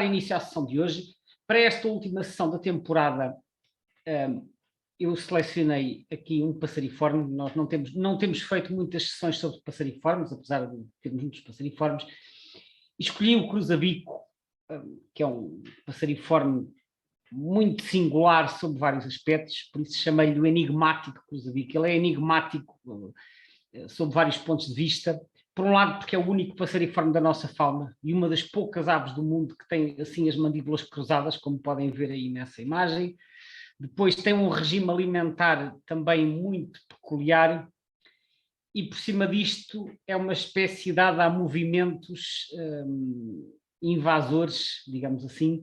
início à sessão de hoje. Para esta última sessão da temporada, eu selecionei aqui um passariforme. Nós não temos feito muitas sessões sobre passariformes, apesar de termos muitos passariformes. Escolhi o cruzabico, que é um passariforme muito singular sob vários aspectos, por isso chamei-lhe o enigmático cruzabico. Ele é enigmático sob vários pontos de vista. Por um lado, porque é o único passariforme da nossa fauna e uma das poucas aves do mundo que tem assim as mandíbulas cruzadas, como podem ver aí nessa imagem. Depois tem um regime alimentar também muito peculiar e por cima disto é uma espécie dada a movimentos invasores, digamos assim,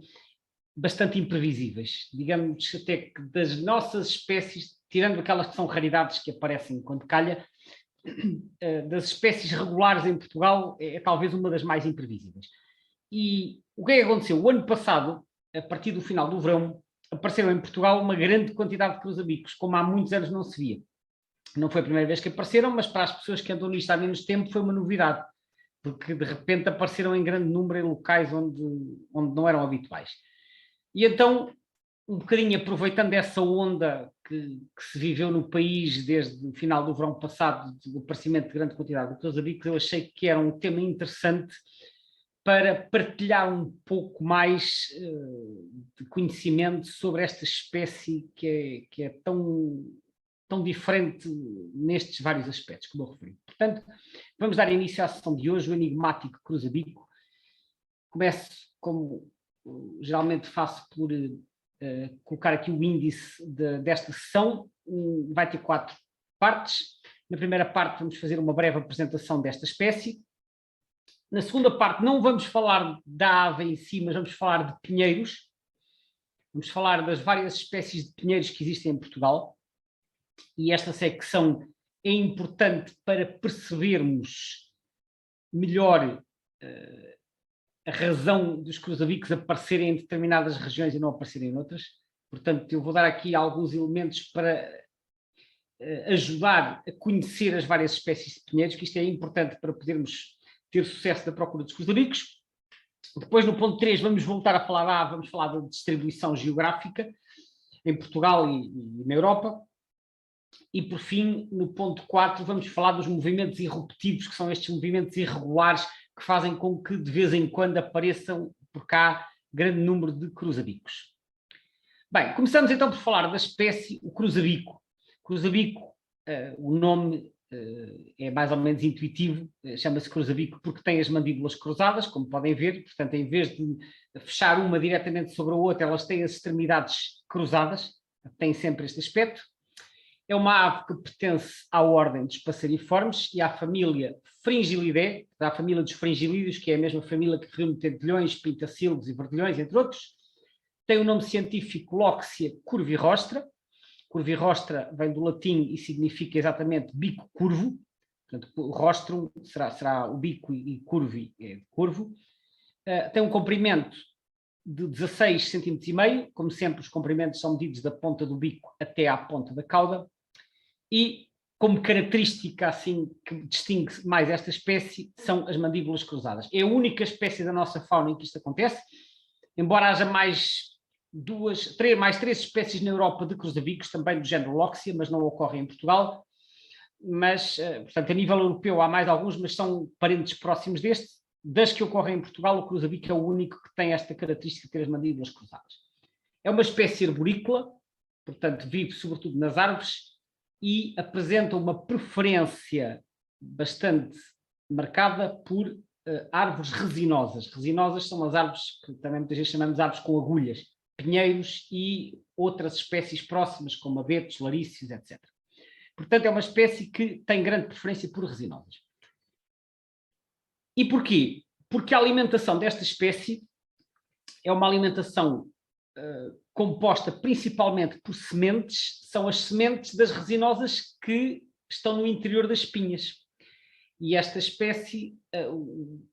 bastante imprevisíveis. Digamos até que das nossas espécies, tirando aquelas que são raridades que aparecem quando calha, das espécies regulares em Portugal, é talvez uma das mais imprevisíveis. E o que é que aconteceu? O ano passado, a partir do final do verão, apareceram em Portugal uma grande quantidade de cruzabicos, como há muitos anos não se via. Não foi a primeira vez que apareceram, mas para as pessoas que andam nisto há menos tempo foi uma novidade, porque de repente apareceram em grande número em locais onde não eram habituais. E então, um bocadinho aproveitando essa onda que se viveu no país desde o final do verão passado, do aparecimento de grande quantidade de cruzabicos, eu achei que era um tema interessante para partilhar um pouco mais de conhecimento sobre esta espécie que é tão diferente nestes vários aspectos, como eu referi. Portanto, vamos dar início à sessão de hoje, o enigmático cruzabico. Começo, como geralmente faço, por colocar aqui o índice desta sessão. Vai ter 4 partes. Na primeira parte vamos fazer uma breve apresentação desta espécie. Na segunda parte não vamos falar da ave em si, mas vamos falar de pinheiros. Vamos falar das várias espécies de pinheiros que existem em Portugal. E esta secção é importante para percebermos melhor a razão dos cruzabicos aparecerem em determinadas regiões e não aparecerem em outras. Portanto, eu vou dar aqui alguns elementos para ajudar a conhecer as várias espécies de pinheiros, que isto é importante para podermos ter sucesso na procura dos cruzabicos. Depois, no ponto 3, vamos voltar a falar vamos falar da distribuição geográfica em Portugal e na Europa. E, por fim, no ponto 4, vamos falar dos movimentos irruptivos, que são estes movimentos irregulares que fazem com que, de vez em quando, apareçam por cá grande número de cruzabicos. Bem, começamos então por falar da espécie, o cruzabico. Cruzabico, o nome é mais ou menos intuitivo, chama-se cruzabico porque tem as mandíbulas cruzadas, como podem ver, portanto, em vez de fechar uma diretamente sobre a outra, elas têm as extremidades cruzadas, têm sempre este aspecto. É uma ave que pertence à ordem dos passariformes e à família Fringillidae, à família dos fringilídeos, que é a mesma família que reúne tentilhões, pintacílidos e verdilhões, entre outros. Tem o nome científico Loxia curvirostra. Curvirostra vem do latim e significa exatamente bico curvo. Portanto, o rostrum será o bico e curvi é curvo. Tem um comprimento de 16 cm e meio. Como sempre, os comprimentos são medidos da ponta do bico até à ponta da cauda. E, como característica assim que distingue mais esta espécie, são as mandíbulas cruzadas. É a única espécie da nossa fauna em que isto acontece, embora haja mais 3 espécies na Europa de cruzabicos, também do género Loxia, mas não ocorrem em Portugal. Mas, portanto, a nível europeu há mais alguns, mas são parentes próximos deste. Das que ocorrem em Portugal, o cruzabico é o único que tem esta característica de ter as mandíbulas cruzadas. É uma espécie arborícola, portanto, vive sobretudo nas árvores, e apresenta uma preferência bastante marcada por árvores resinosas. Resinosas são as árvores que também muitas vezes chamamos de árvores com agulhas, pinheiros e outras espécies próximas, como abetos, laríceos, etc. Portanto, é uma espécie que tem grande preferência por resinosas. E porquê? Porque a alimentação desta espécie é uma alimentação composta principalmente por sementes, são as sementes das resinosas que estão no interior das pinhas. E esta espécie,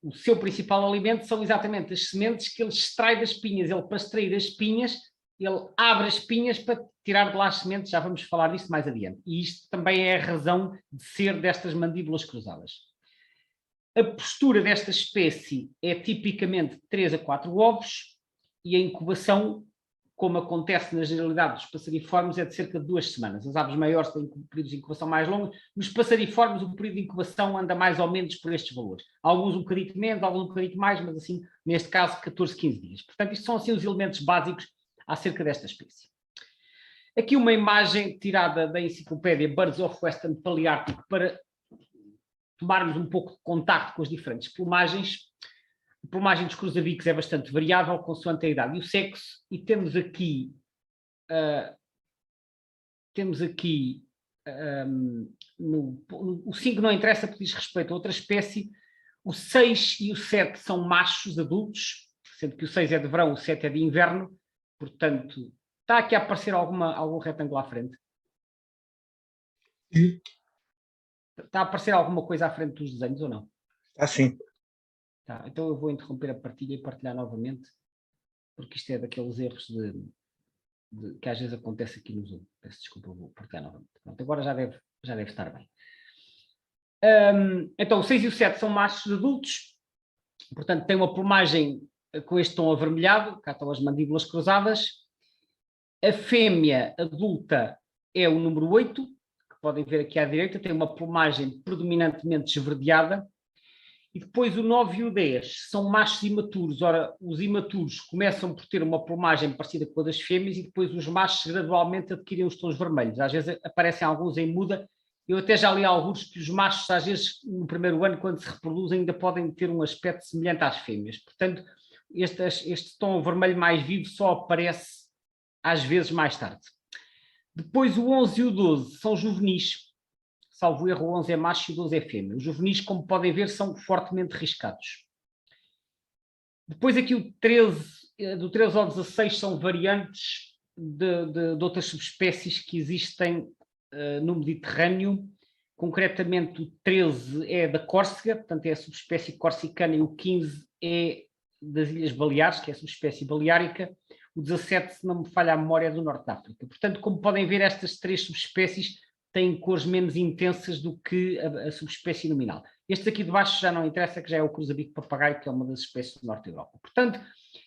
o seu principal alimento são exatamente as sementes que ele extrai das pinhas. Ele, para extrair as pinhas, ele abre as pinhas para tirar de lá as sementes, já vamos falar disso mais adiante. E isto também é a razão de ser destas mandíbulas cruzadas. A postura desta espécie é tipicamente 3 a 4 ovos, e a incubação, como acontece na generalidade dos passariformes, é de cerca de 2 semanas. As aves maiores têm períodos de incubação mais longos. Nos passariformes, o período de incubação anda mais ou menos por estes valores. Alguns um bocadinho menos, alguns um bocadinho mais, mas assim, neste caso, 14, 15 dias. Portanto, isto são assim os elementos básicos acerca desta espécie. Aqui uma imagem tirada da enciclopédia Birds of Western Palearctic para tomarmos um pouco de contacto com as diferentes plumagens. A plumagem dos cruzabicos é bastante variável, consoante a idade e o sexo, e temos aqui o 5 não interessa porque diz respeito a outra espécie, o 6 e o 7 são machos adultos, sendo que o 6 é de verão, o 7 é de inverno, portanto, está aqui a aparecer algum retângulo à frente? Sim. Está a aparecer alguma coisa à frente dos desenhos ou não? Está sim. Tá, então eu vou interromper a partilha e partilhar novamente, porque isto é daqueles erros que às vezes acontece aqui no Zoom. Peço desculpa, eu vou partilhar novamente. Pronto, agora já deve estar bem. Então, o 6 e o 7 são machos adultos, portanto, tem uma plumagem com este tom avermelhado, cá estão as mandíbulas cruzadas. A fêmea adulta é o número 8, que podem ver aqui à direita, tem uma plumagem predominantemente esverdeada. E depois o 9 e o 10 são machos imaturos. Ora, os imaturos começam por ter uma plumagem parecida com a das fêmeas e depois os machos gradualmente adquirem os tons vermelhos. Às vezes aparecem alguns em muda. Eu até já li alguns que os machos, às vezes, no primeiro ano, quando se reproduzem, ainda podem ter um aspecto semelhante às fêmeas. Portanto, este tom vermelho mais vivo só aparece, às vezes, mais tarde. Depois o 11 e o 12 são juvenis. Salvo erro, o 11 é macho e o 12 é fêmea. Os juvenis, como podem ver, são fortemente riscados. Depois aqui o 13, do 13 ao 16 são variantes de outras subespécies que existem no Mediterrâneo. Concretamente o 13 é da Córcega, portanto é a subespécie corsicana, e o 15 é das Ilhas Baleares, que é a subespécie baleárica. O 17, se não me falha a memória, é do Norte de África. Portanto, como podem ver, estas 3 subespécies têm cores menos intensas do que a subespécie nominal. Este aqui de baixo já não interessa, que já é o cruzabico papagaio, que é uma das espécies do Norte da Europa. Portanto,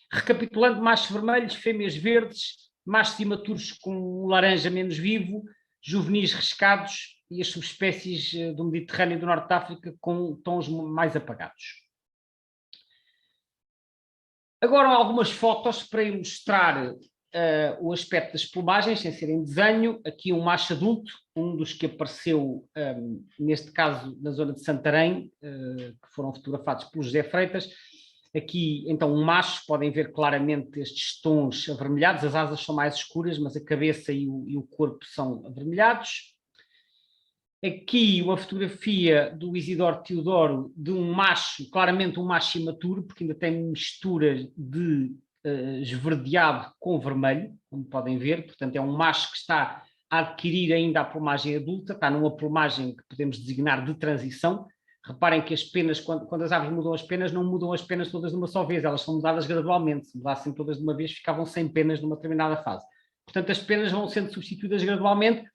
recapitulando, machos vermelhos, fêmeas verdes, machos imaturos com um laranja menos vivo, juvenis riscados e as subespécies do Mediterrâneo e do Norte da África com tons mais apagados. Agora algumas fotos para ilustrar o aspecto das plumagens, sem ser em desenho. Aqui um macho adulto, um dos que apareceu, neste caso, na zona de Santarém, que foram fotografados pelo José Freitas. Aqui, então, um macho, podem ver claramente estes tons avermelhados, as asas são mais escuras, mas a cabeça e o corpo são avermelhados. Aqui uma fotografia do Isidoro Teodoro de um macho, claramente um macho imaturo, porque ainda tem mistura de esverdeado com vermelho, como podem ver. Portanto, é um macho que está a adquirir ainda a plumagem adulta, está numa plumagem que podemos designar de transição. Reparem que as penas, quando as aves mudam as penas, não mudam as penas todas de uma só vez, elas são mudadas gradualmente. Se mudassem todas de uma vez, ficavam sem penas numa determinada fase. Portanto, as penas vão sendo substituídas gradualmente,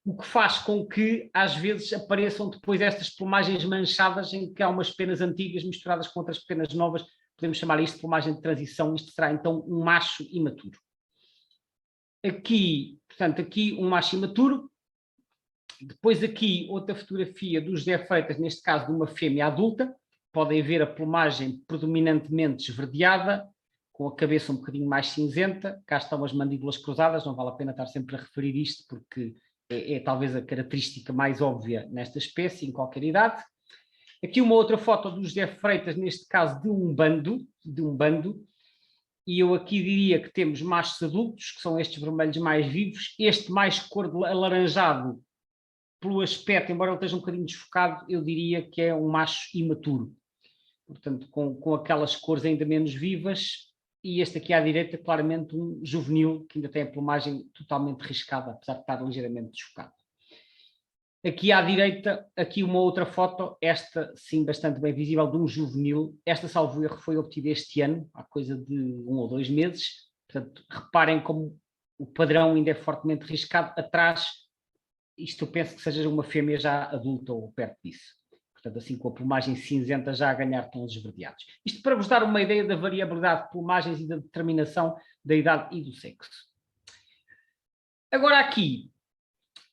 o que faz com que, às vezes, apareçam depois estas plumagens manchadas em que há umas penas antigas misturadas com outras penas novas. Podemos chamar isto de plumagem de transição. Isto será, então, um macho imaturo. Aqui, portanto, aqui um macho imaturo. Depois aqui outra fotografia do José Freitas, neste caso de uma fêmea adulta. Podem ver a plumagem predominantemente esverdeada, com a cabeça um bocadinho mais cinzenta. Cá estão as mandíbulas cruzadas, não vale a pena estar sempre a referir isto, porque é talvez a característica mais óbvia nesta espécie, em qualquer idade. Aqui uma outra foto do José Freitas, neste caso de um bando, e eu aqui diria que temos machos adultos, que são estes vermelhos mais vivos, este mais cor de alaranjado, pelo aspecto, embora ele esteja um bocadinho desfocado, eu diria que é um macho imaturo, portanto com aquelas cores ainda menos vivas. E este aqui à direita, claramente um juvenil, que ainda tem a plumagem totalmente riscada, apesar de estar ligeiramente desfocado. Aqui à direita, aqui uma outra foto, esta sim bastante bem visível, de um juvenil. Esta, salvo erro, foi obtida este ano, há coisa de 1 ou 2 meses. Portanto, reparem como o padrão ainda é fortemente riscado. Atrás, isto eu penso que seja uma fêmea já adulta ou perto disso. portanto assim com a plumagem cinzenta já a ganhar tons esverdeados. Isto para vos dar uma ideia da variabilidade de plumagens e da determinação da idade e do sexo. Agora aqui,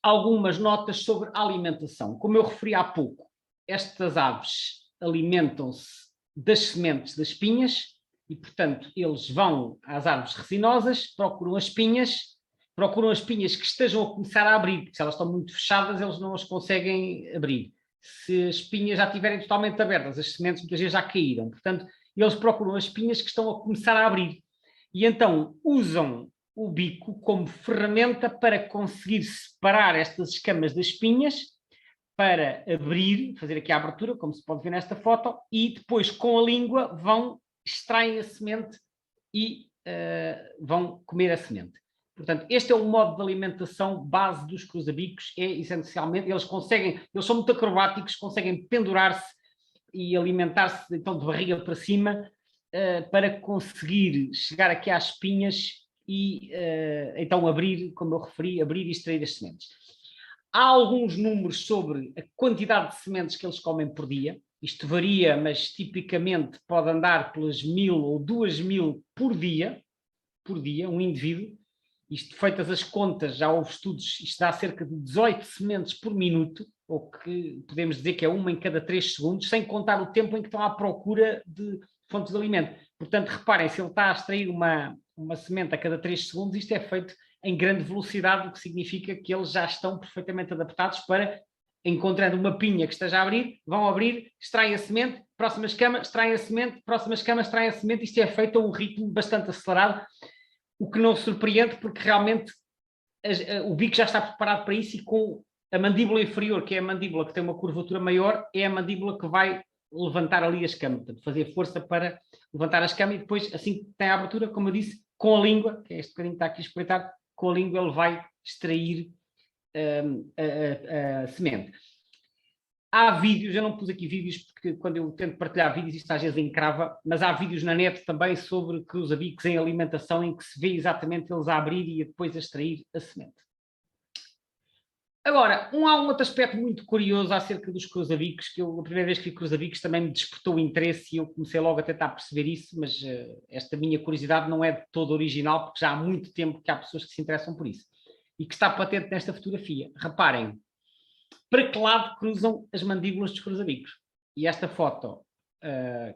algumas notas sobre a alimentação. Como eu referi há pouco, estas aves alimentam-se das sementes das pinhas e, portanto, eles vão às árvores resinosas, procuram as pinhas que estejam a começar a abrir, porque se elas estão muito fechadas, eles não as conseguem abrir. Se as pinhas já estiverem totalmente abertas, as sementes muitas vezes já caíram. Portanto, eles procuram as pinhas que estão a começar a abrir. E então usam o bico como ferramenta para conseguir separar estas escamas das pinhas, para abrir, fazer aqui a abertura, como se pode ver nesta foto, e depois com a língua extraem a semente e vão comer a semente. Portanto, este é o modo de alimentação base dos cruzabicos, é essencialmente, eles são muito acrobáticos, conseguem pendurar-se e alimentar-se então de barriga para cima, para conseguir chegar aqui às pinhas e então abrir, como eu referi, abrir e extrair as sementes. Há alguns números sobre a quantidade de sementes que eles comem por dia. Isto varia, mas tipicamente pode andar pelas 1000 ou 2000 por dia, um indivíduo. Isto, feitas as contas, já houve estudos, isto dá cerca de 18 sementes por minuto, ou que podemos dizer que é uma em cada 3 segundos, sem contar o tempo em que estão à procura de fontes de alimento. Portanto, reparem, se ele está a extrair uma semente a cada 3 segundos, isto é feito em grande velocidade, o que significa que eles já estão perfeitamente adaptados para, encontrando uma pinha que esteja a abrir, vão abrir, extraem a semente, próxima escama, extraem a semente, próxima escama, extraem a semente. Isto é feito a um ritmo bastante acelerado, o que não surpreende, porque realmente o bico já está preparado para isso, e com a mandíbula inferior, que é a mandíbula que tem uma curvatura maior, é a mandíbula que vai levantar ali a escama, portanto, fazer força para levantar a escama, e depois, assim que tem a abertura, como eu disse, com a língua, que é este bocadinho que está aqui espreitado, com a língua ele vai extrair a semente. Há vídeos, eu não pus aqui vídeos, porque quando eu tento partilhar vídeos, isto às vezes encrava, mas há vídeos na net também sobre cruzabicos em alimentação, em que se vê exatamente eles a abrir e depois a extrair a semente. Agora, há um outro aspecto muito curioso acerca dos cruzabicos, que a primeira vez que vi cruzabicos também me despertou o interesse e eu comecei logo a tentar perceber isso, mas esta minha curiosidade não é de todo original, porque já há muito tempo que há pessoas que se interessam por isso. E que está patente nesta fotografia. Reparem, para que lado cruzam as mandíbulas dos cruzabicos? E esta foto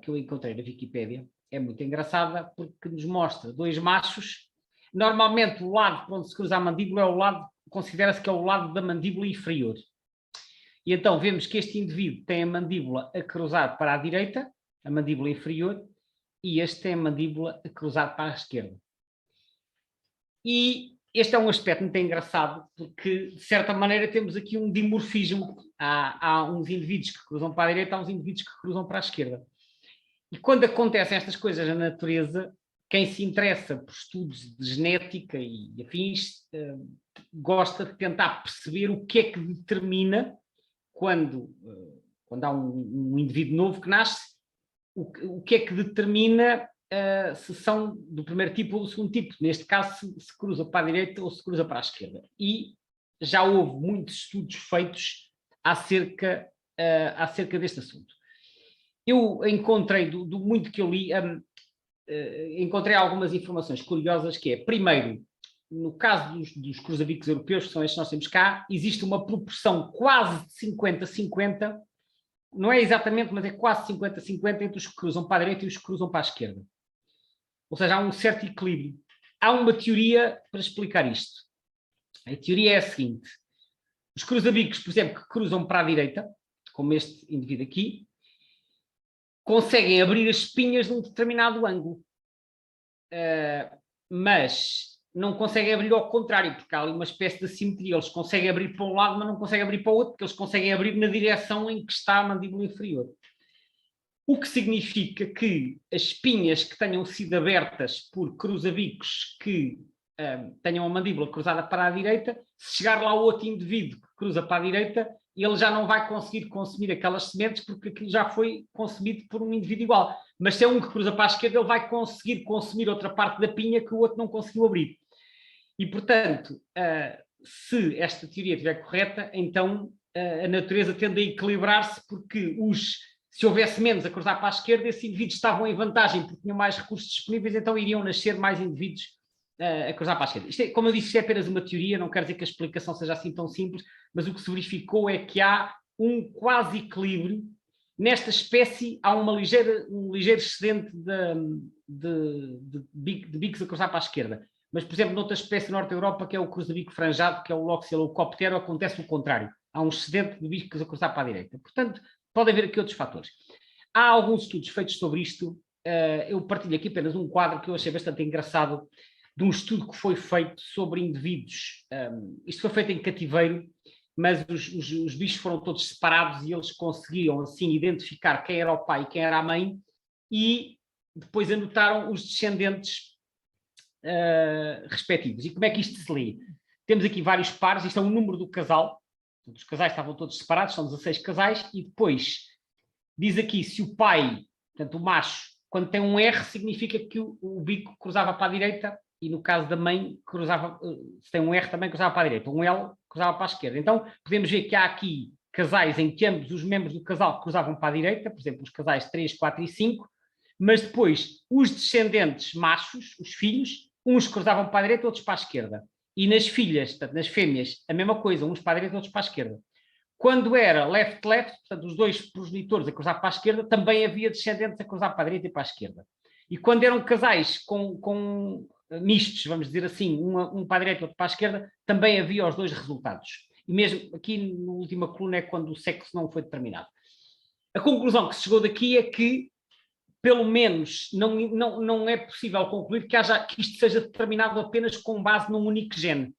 que eu encontrei na Wikipédia é muito engraçada, porque nos mostra dois machos. Normalmente o lado para onde se cruza a mandíbula é o lado, considera-se que é o lado da mandíbula inferior. E então vemos que este indivíduo tem a mandíbula a cruzar para a direita, a mandíbula inferior, e este tem a mandíbula a cruzar para a esquerda. E este é um aspecto muito engraçado, porque de certa maneira temos aqui um dimorfismo. Há uns indivíduos que cruzam para a direita, há uns indivíduos que cruzam para a esquerda. E quando acontecem estas coisas na natureza, quem se interessa por estudos de genética e afins gosta de tentar perceber o que é que determina, quando há um indivíduo novo que nasce, o que é que determina se são do primeiro tipo ou do segundo tipo. Neste caso, se cruza para a direita ou se cruza para a esquerda. E já houve muitos estudos feitos acerca deste assunto. Eu encontrei, do muito que eu li, encontrei algumas informações curiosas, que é, primeiro, no caso dos cruzabicos europeus, que são estes que nós temos cá, existe uma proporção quase de 50-50, não é exatamente, mas é quase 50-50 entre os que cruzam para a direita e os que cruzam para a esquerda. Ou seja, há um certo equilíbrio. Há uma teoria para explicar isto. A teoria é a seguinte: os cruzabicos, por exemplo, que cruzam para a direita, como este indivíduo aqui, conseguem abrir as espinhas num determinado ângulo. Mas não conseguem abrir ao contrário, porque há ali uma espécie de assimetria. Eles conseguem abrir para um lado, mas não conseguem abrir para o outro, porque eles conseguem abrir na direção em que está a mandíbula inferior. O que significa que as espinhas que tenham sido abertas por cruzabicos que tenham a mandíbula cruzada para a direita, se chegar lá outro indivíduo que cruza para a direita, ele já não vai conseguir consumir aquelas sementes, porque aquilo já foi consumido por um indivíduo igual. Mas se é um que cruza para a esquerda, ele vai conseguir consumir outra parte da pinha que o outro não conseguiu abrir. E, portanto, se esta teoria estiver correta, então a natureza tende a equilibrar-se, porque se houvesse menos a cruzar para a esquerda, esses indivíduos estavam em vantagem porque tinham mais recursos disponíveis, então iriam nascer mais indivíduos a cruzar para a esquerda. Isto é, como eu disse, isto é apenas uma teoria, não quer dizer que a explicação seja assim tão simples, mas o que se verificou é que há um quase equilíbrio. Nesta espécie há um ligeiro excedente de bicos a cruzar para a esquerda. Mas, por exemplo, noutra espécie norte da Europa, que é o cruzabico franjado, que é o Loxia acontece o contrário. Há um excedente de bicos a cruzar para a direita. Portanto, pode haver aqui outros fatores. Há alguns estudos feitos sobre isto. Eu partilho aqui apenas um quadro que eu achei bastante engraçado, de um estudo que foi feito sobre indivíduos. Isto foi feito em cativeiro, mas os bichos foram todos separados e eles conseguiam, assim, identificar quem era o pai e quem era a mãe, e depois anotaram os descendentes respectivos. E como é que isto se lê? Temos aqui vários pares, isto é o número do casal, os casais estavam todos separados, são 16 casais, e depois diz aqui se o pai, portanto o macho, quando tem um R, significa que o bico cruzava para a direita, e no caso da mãe, se tem um R também cruzava para a direita, um L cruzava para a esquerda. Então podemos ver que há aqui casais em que ambos os membros do casal cruzavam para a direita, por exemplo, os casais 3, 4 e 5, mas depois os descendentes machos, os filhos, uns cruzavam para a direita, outros para a esquerda. E nas filhas, portanto, nas fêmeas, a mesma coisa, uns para a direita, outros para a esquerda. Quando era left-left, portanto, os dois progenitores a cruzar para a esquerda, também havia descendentes a cruzar para a direita e para a esquerda. E quando eram casais com mistos, vamos dizer assim, um para a direita e outro para a esquerda, também havia os dois resultados. E mesmo aqui na última coluna é quando o sexo não foi determinado. A conclusão que se chegou daqui é que, pelo menos, não é possível concluir que isto seja determinado apenas com base num único gene.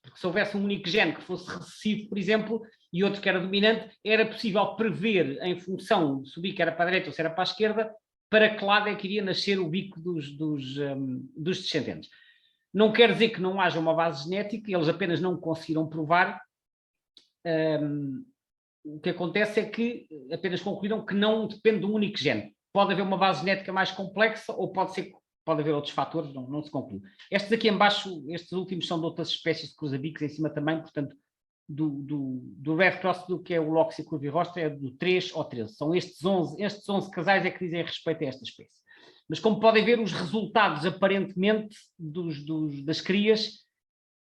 Porque se houvesse um único gene que fosse recessivo, por exemplo, e outro que era dominante, era possível prever, em função de se o bico era para a direita ou se era para a esquerda, para que lado é que iria nascer o bico dos descendentes. Não quer dizer que não haja uma base genética, eles apenas não conseguiram provar. O que acontece é que apenas concluíram que não depende de um único gene. Pode haver uma base genética mais complexa ou pode haver outros fatores, não se conclui. Estes aqui em baixo, estes últimos são de outras espécies de cruzabicos, em cima também, portanto, do Red Cross, do que é o Loxia curvirostra, é do 3 ou 13. São estes 11 casais é que dizem respeito a esta espécie. Mas como podem ver, os resultados, aparentemente, das crias,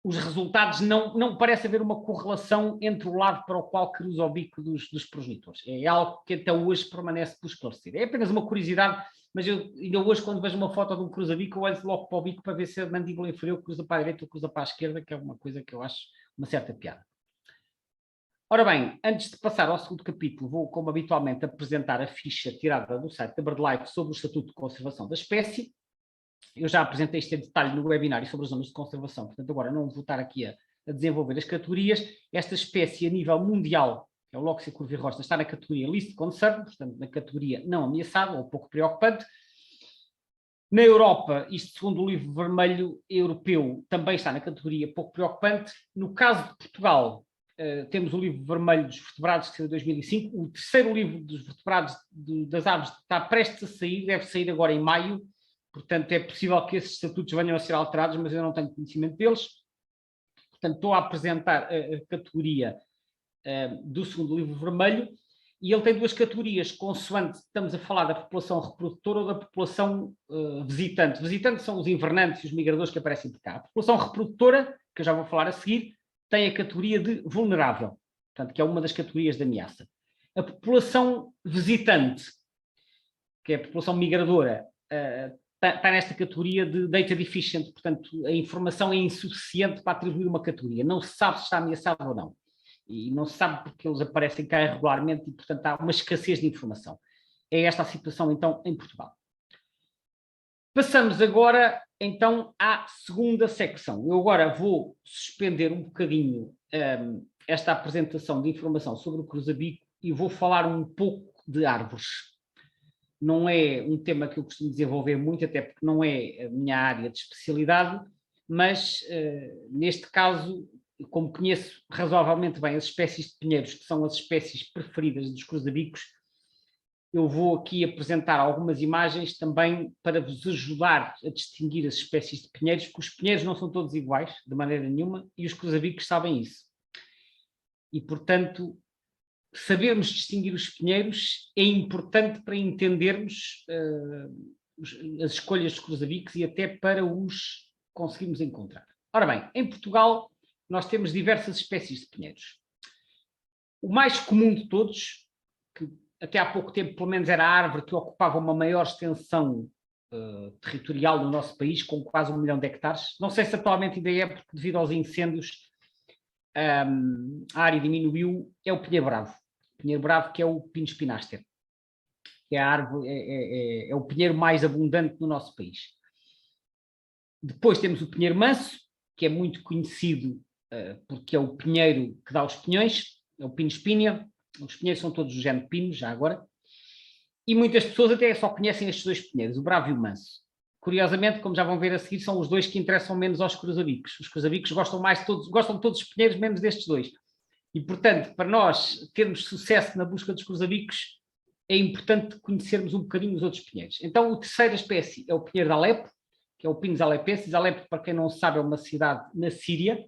os resultados não parece haver uma correlação entre o lado para o qual cruza o bico dos progenitores. É algo que até hoje permanece por esclarecer. É apenas uma curiosidade, mas eu ainda hoje, quando vejo uma foto de um cruzabico, eu olho logo para o bico para ver se a mandíbula inferior cruza para a direita ou cruza para a esquerda, que é uma coisa que eu acho uma certa piada. Ora bem, antes de passar ao segundo capítulo, vou, como habitualmente, apresentar a ficha tirada do site da BirdLife sobre o Estatuto de Conservação da Espécie. Eu já apresentei isto em detalhe no webinário sobre as zonas de conservação, portanto agora não vou estar aqui a desenvolver as categorias. Esta espécie a nível mundial, é o Loxia curvirostra, está na categoria List Concern, portanto na categoria não ameaçado ou pouco preocupante. Na Europa, isto segundo o livro vermelho europeu, também está na categoria pouco preocupante. No caso de Portugal, temos o livro vermelho dos vertebrados, que saiu em 2005. O terceiro livro dos vertebrados das aves está prestes a sair, deve sair agora em maio. Portanto, é possível que esses estatutos venham a ser alterados, mas eu não tenho conhecimento deles. Portanto, estou a apresentar a categoria do segundo livro vermelho, e ele tem duas categorias, consoante estamos a falar da população reprodutora ou da população visitante. Visitantes são os invernantes e os migradores que aparecem por cá. A população reprodutora, que eu já vou falar a seguir, tem a categoria de vulnerável, portanto, que é uma das categorias de ameaça. A população visitante, que é a população migradora, está nesta categoria de data deficient, portanto, a informação é insuficiente para atribuir uma categoria. Não se sabe se está ameaçado ou não. E não se sabe porque eles aparecem cá regularmente e, portanto, há uma escassez de informação. É esta a situação, então, em Portugal. Passamos agora, então, à segunda secção. Eu agora vou suspender um bocadinho esta apresentação de informação sobre o cruzabico e vou falar um pouco de árvores. Não é um tema que eu costumo desenvolver muito, até porque não é a minha área de especialidade, mas, neste caso, como conheço razoavelmente bem as espécies de pinheiros, que são as espécies preferidas dos cruzabicos, eu vou aqui apresentar algumas imagens também para vos ajudar a distinguir as espécies de pinheiros, porque os pinheiros não são todos iguais, de maneira nenhuma, e os cruzabicos sabem isso. E, portanto, sabermos distinguir os pinheiros é importante para entendermos as escolhas dos cruzabicos e até para os conseguirmos encontrar. Ora bem, em Portugal nós temos diversas espécies de pinheiros. O mais comum de todos, que até há pouco tempo pelo menos era a árvore que ocupava uma maior extensão territorial no nosso país, com quase 1 milhão de hectares. Não sei se atualmente ainda é, porque devido aos incêndios a área diminuiu, é o pinheiro bravo. O pinheiro bravo, que é o Pinus pinaster, que é a árvore, é o pinheiro mais abundante no nosso país. Depois temos o pinheiro manso, que é muito conhecido porque é o pinheiro que dá os pinhões, é o Pinus pinea. Os pinheiros são todos do género pino, já agora. E muitas pessoas até só conhecem estes dois pinheiros, o bravo e o manso. Curiosamente, como já vão ver a seguir, são os dois que interessam menos aos cruzabicos. Os cruzabicos gostam de todos os pinheiros, menos destes dois. E, portanto, para nós termos sucesso na busca dos cruzabicos, é importante conhecermos um bocadinho os outros pinheiros. Então, a terceira espécie é o pinheiro de Alepo, que é o Pinus alepensis. Alepo, para quem não sabe, é uma cidade na Síria,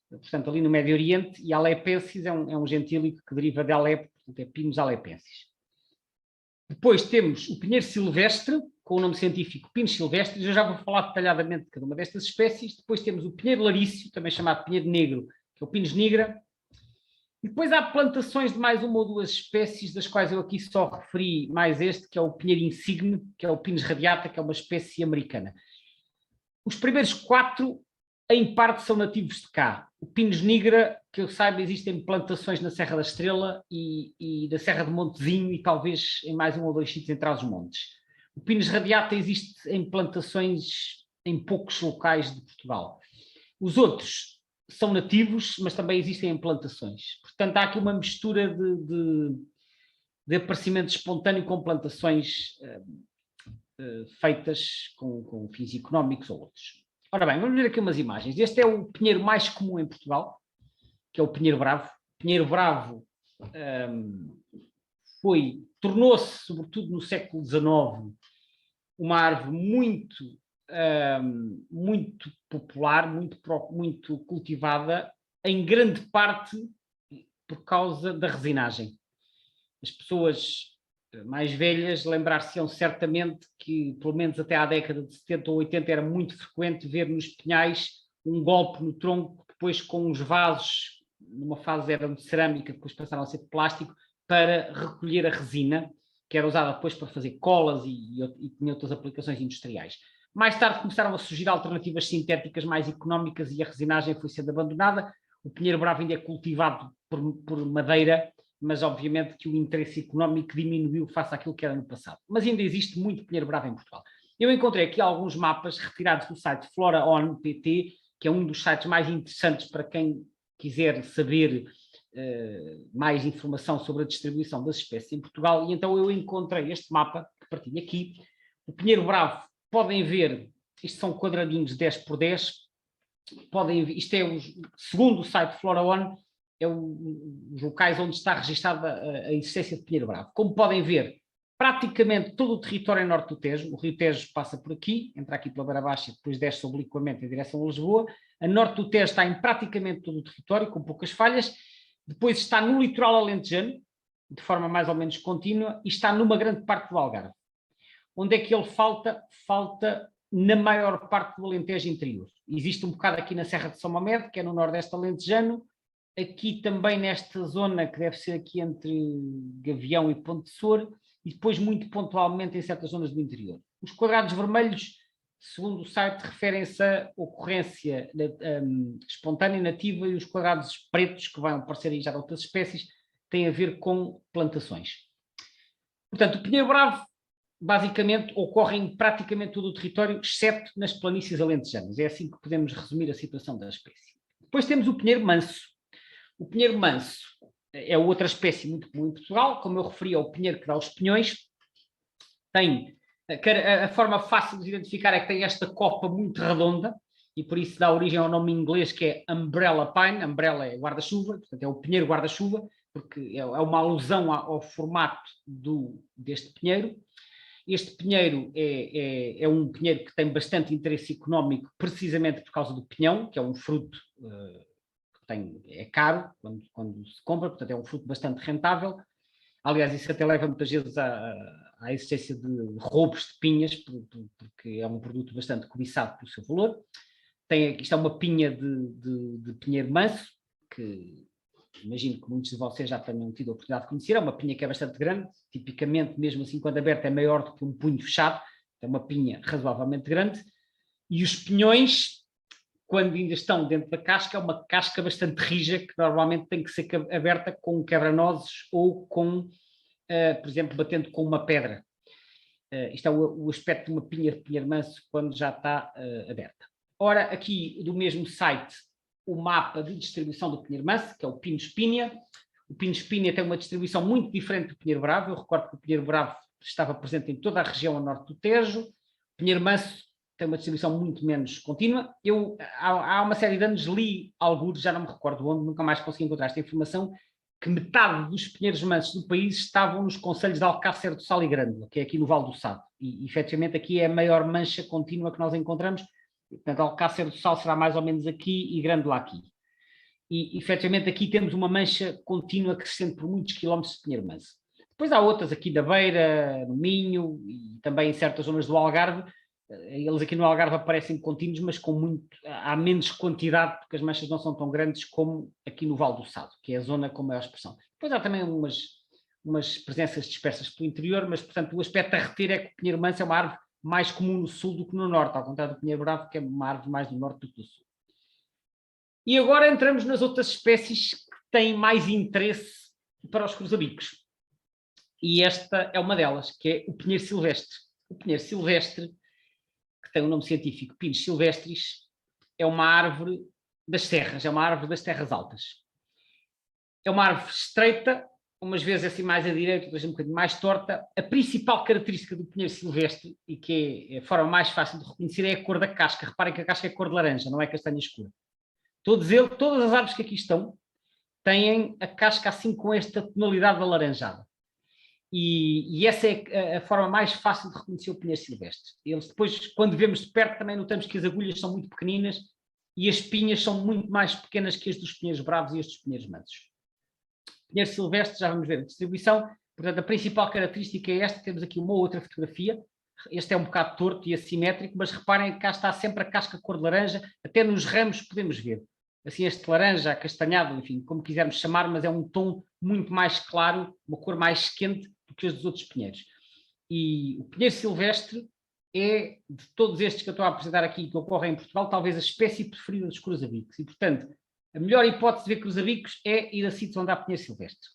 portanto, ali no Médio Oriente, e alepensis é um gentílico que deriva de Alepo, portanto, é Pinus alepensis. Depois temos o pinheiro silvestre, com o nome científico Pinus silvestris. Eu já vou falar detalhadamente de cada uma destas espécies. Depois temos o pinheiro larício, também chamado pinheiro negro, que é o Pinus nigra. E depois há plantações de mais uma ou duas espécies, das quais eu aqui só referi mais este, que é o pinheiro insigne, que é o Pinus radiata, que é uma espécie americana. Os primeiros 4, em parte, são nativos de cá. O Pinus nigra, que eu saiba, existem plantações na Serra da Estrela e da Serra de Montezinho e talvez em mais 1 ou 2 sítios entre os montes. O Pinus radiata existe em plantações em poucos locais de Portugal. Os outros são nativos, mas também existem em plantações. Portanto, há aqui uma mistura de aparecimento espontâneo com plantações feitas com fins económicos ou outros. Ora bem, vamos ver aqui umas imagens. Este é o pinheiro mais comum em Portugal, que é o pinheiro bravo. O pinheiro bravo tornou-se, sobretudo no século XIX, uma árvore muito popular, muito cultivada, em grande parte por causa da resinagem. As pessoas mais velhas lembrar-se-ão certamente que, pelo menos até à década de 70 ou 80, era muito frequente ver nos pinhais um golpe no tronco, depois com uns vasos, numa fase eram de cerâmica, depois passaram a ser de plástico, para recolher a resina, que era usada depois para fazer colas e tinha outras aplicações industriais. Mais tarde começaram a surgir alternativas sintéticas mais económicas e a resinagem foi sendo abandonada. O pinheiro bravo ainda é cultivado por madeira, mas obviamente que o interesse económico diminuiu face àquilo que era no passado. Mas ainda existe muito pinheiro bravo em Portugal. Eu encontrei aqui alguns mapas retirados do site FloraOn.pt, que é um dos sites mais interessantes para quem quiser saber mais informação sobre a distribuição das espécies em Portugal, e então eu encontrei este mapa, que partilho aqui. O pinheiro bravo, podem ver, isto são quadradinhos 10 por 10, podem ver, isto é, segundo o site FloraOn, é os locais onde está registada a existência de pinheiro bravo. Como podem ver, praticamente todo o território é norte do Tejo. O rio Tejo passa por aqui, entra aqui pela Beira Baixa e depois desce obliquamente em direção a Lisboa. A norte do Tejo está em praticamente todo o território, com poucas falhas. Depois está no litoral alentejano, de forma mais ou menos contínua, e está numa grande parte do Algarve. Onde é que ele falta? Falta na maior parte do Alentejo interior. Existe um bocado aqui na Serra de São Mamede, que é no nordeste alentejano, aqui também nesta zona, que deve ser aqui entre Gavião e Ponte de Sor, e depois muito pontualmente em certas zonas do interior. Os quadrados vermelhos, segundo o site, referem-se à ocorrência espontânea nativa, e os quadrados pretos, que vão aparecer aí já de outras espécies, têm a ver com plantações. Portanto, o pinheiro bravo, basicamente, ocorre em praticamente todo o território, exceto nas planícies alentejanas. É assim que podemos resumir a situação da espécie. Depois temos o pinheiro manso. O pinheiro manso é outra espécie muito comum em Portugal. Como eu referi, é o pinheiro que dá os pinhões. Tem a forma fácil de identificar é que tem esta copa muito redonda, e por isso dá origem ao nome em inglês, que é Umbrella Pine. Umbrella é guarda-chuva, portanto é o pinheiro guarda-chuva, porque é uma alusão ao formato deste pinheiro. Este pinheiro é um pinheiro que tem bastante interesse económico, precisamente por causa do pinhão, que é um fruto que é caro quando se compra, portanto é um fruto bastante rentável. Aliás, isso até leva muitas vezes à existência de roubos de pinhas, porque é um produto bastante cobiçado pelo seu valor. Isto é uma pinha de pinheiro manso, que imagino que muitos de vocês já tenham tido a oportunidade de conhecer. É uma pinha que é bastante grande, tipicamente, mesmo assim, quando aberta, é maior do que um punho fechado. É uma pinha razoavelmente grande. E os pinhões, quando ainda estão dentro da casca, é uma casca bastante rija, que normalmente tem que ser aberta com um quebra-nozes ou com, por exemplo, batendo com uma pedra. Isto é o aspecto de uma pinha de pinheiro manso quando já está aberta. Ora, aqui do mesmo site, o mapa de distribuição do pinheiro manso, que é o Pinus Pinea. O Pinus Pinea tem uma distribuição muito diferente do pinheiro bravo. Eu recordo que o pinheiro bravo estava presente em toda a região a norte do Tejo. O pinheiro manso tem uma distribuição muito menos contínua. Eu, há uma série de anos, li alguns, já não me recordo onde, nunca mais consegui encontrar esta informação, que metade dos pinheiros mansos do país estavam nos concelhos de Alcácer do Sal e Grândola, que é aqui no Vale do Sado. E, efetivamente, aqui é a maior mancha contínua que nós encontramos. Portanto, Alcácer do Sal será mais ou menos aqui e Grândola aqui. E, efetivamente, aqui temos uma mancha contínua que se estende por muitos quilómetros de pinheiro manso. Depois há outras aqui da Beira, no Minho e também em certas zonas do Algarve. Eles aqui no Algarve aparecem contínuos, mas há menos quantidade, porque as manchas não são tão grandes como aqui no Vale do Sado, que é a zona com maior expressão. Depois há também umas presenças dispersas pelo interior, mas, portanto, o aspecto a reter é que o pinheiro manso é uma árvore mais comum no sul do que no norte, ao contrário do pinheiro bravo, que é uma árvore mais do norte do que do sul. E agora entramos nas outras espécies que têm mais interesse para os cruzabicos. E esta é uma delas, que é o pinheiro silvestre. O pinheiro silvestre, que tem o nome científico Pinus silvestris, é uma árvore das serras, é uma árvore das terras altas. É uma árvore estreita, umas vezes assim mais à direita, outras um bocadinho mais torta. A principal característica do pinheiro silvestre, e que é a forma mais fácil de reconhecer, é a cor da casca. Reparem que a casca é cor de laranja, não é castanha escura. Todas as árvores que aqui estão têm a casca assim com esta tonalidade alaranjada. E essa é a forma mais fácil de reconhecer o pinheiro silvestre. Eles depois, quando vemos de perto, também notamos que as agulhas são muito pequeninas e as pinhas são muito mais pequenas que as dos pinheiros bravos e as dos pinheiros mansos. Pinheiro silvestre, já vamos ver a distribuição. Portanto, a principal característica é esta. Temos aqui uma outra fotografia. Este é um bocado torto e assimétrico, mas reparem que cá está sempre a casca cor de laranja. Até nos ramos podemos ver. Assim, este laranja, acastanhado, enfim, como quisermos chamar, mas é um tom muito mais claro, uma cor mais quente do que os dos outros pinheiros. E o pinheiro silvestre é, de todos estes que eu estou a apresentar aqui, que ocorrem em Portugal, talvez a espécie preferida dos cruzabicos. E, portanto, a melhor hipótese de ver cruzabicos é ir a sítios onde há pinheiro silvestre.